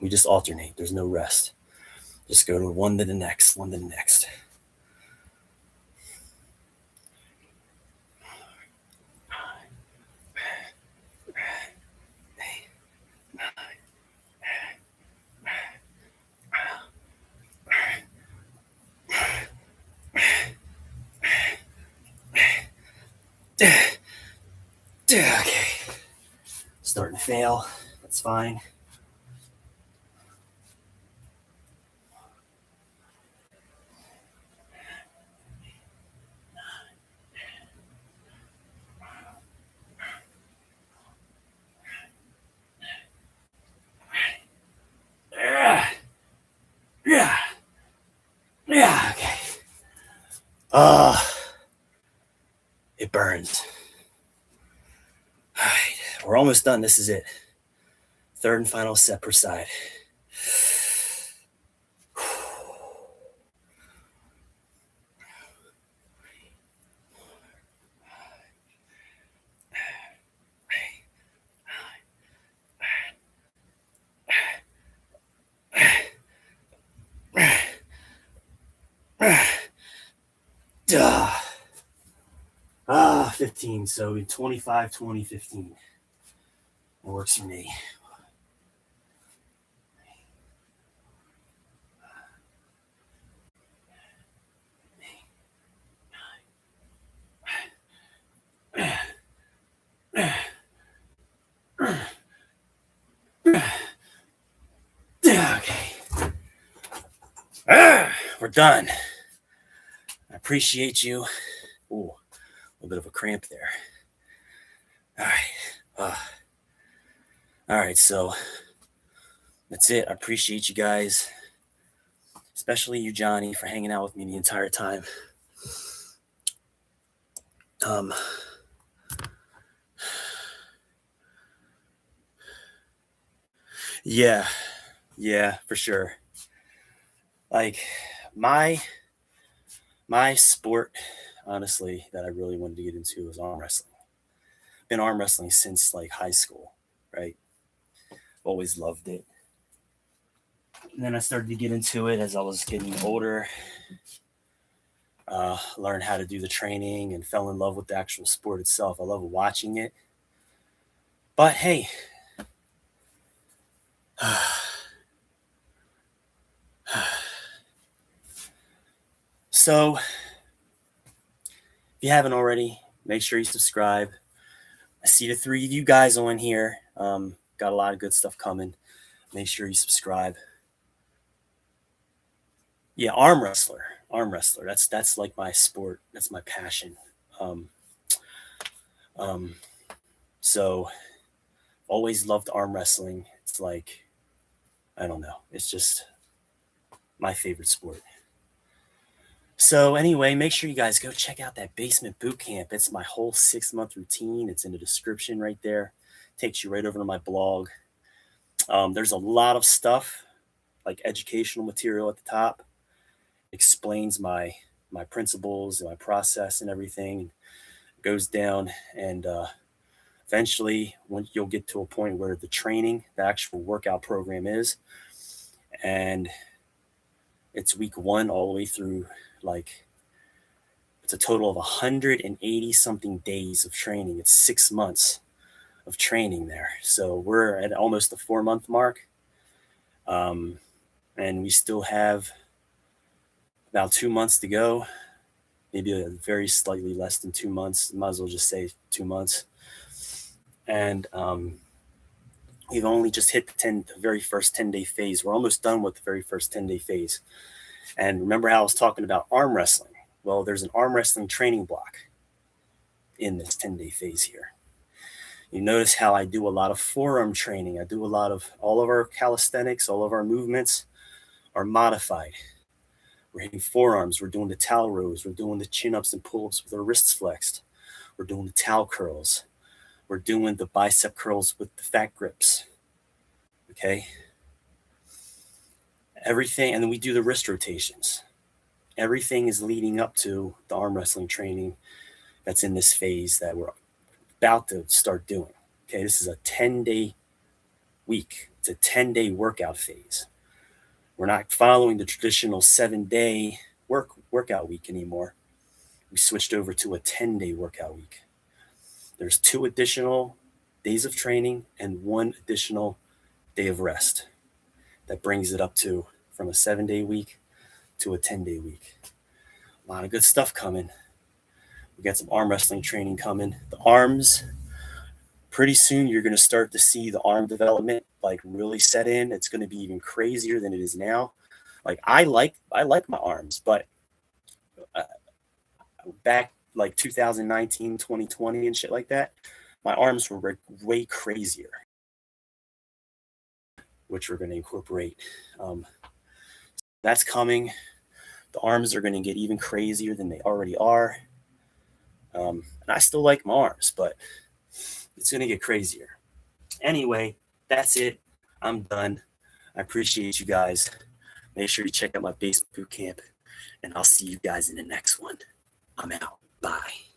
We just alternate. There's no rest. Just go to one to the next, one to the next. Okay. Starting to fail. That's fine. Yeah. Yeah. Okay. It burns. All right. We're almost done. This is it. Third and final set per side. Duh. 15. So 25, 20, 15. That works for me. Okay. We're done. I appreciate you. Ooh, a little bit of a cramp there. All right. All right, so that's it. I appreciate you guys, especially you, Johnny, for hanging out with me the entire time. Yeah, for sure. Like my sport, honestly, that I really wanted to get into was arm wrestling. Been arm wrestling since like high school, right? Always loved it. And then I started to get into it as I was getting older. Learned how to do the training and fell in love with the actual sport itself. I love watching it. But hey, so if you haven't already, make sure you subscribe. I see the 3 of you guys on here. Got a lot of good stuff coming. Make sure you subscribe. Yeah, arm wrestler. That's like my sport. That's my passion. So always loved arm wrestling. It's like, I don't know. It's just my favorite sport. So anyway, make sure you guys go check out that basement boot camp. It's my whole 6-month routine. It's in the description right there. Takes you right over to my blog. There's a lot of stuff, like educational material at the top. Explains my principles and my process and everything. It goes down, and eventually when you'll get to a point where the training, the actual workout program is, and it's week 1 all the way through, like, it's a total of 180 something days of training. It's 6 months of training there. So we're at almost the 4-month mark. And we still have about 2 months to go, maybe a very slightly less than 2 months. Might as well just say 2 months. And we've only just hit the very first 10-day phase. We're almost done with the very first 10-day phase. And remember how I was talking about arm wrestling? Well, there's an arm wrestling training block in this 10-day phase here. You notice how I do a lot of forearm training. I do a lot of all of our calisthenics, all of our movements are modified. We're hitting forearms. We're doing the towel rows. We're doing the chin-ups and pull-ups with our wrists flexed. We're doing the towel curls. We're doing the bicep curls with the fat grips. Okay? Everything, and then we do the wrist rotations. Everything is leading up to the arm wrestling training that's in this phase that we're about to start doing. Okay, this is a 10-day week. It's It's a 10-day workout phase. We're not following the traditional 7-day workout week anymore. We switched over to a 10-day workout week. There's 2 additional days of training and 1 additional day of rest. That brings it up to from a 7-day week to a 10-day week. A lot of good stuff coming. We got some arm wrestling training coming. The arms, pretty soon you're going to start to see the arm development like really set in. It's going to be even crazier than it is now. Like I like my arms, but back like 2019, 2020 and shit like that, my arms were way crazier, which we're going to incorporate. That's coming. The arms are going to get even crazier than they already are. And I still like my arms, but it's going to get crazier. Anyway, that's it. I'm done. I appreciate you guys. Make sure you check out my basement boot camp, and I'll see you guys in the next one. I'm out. Bye.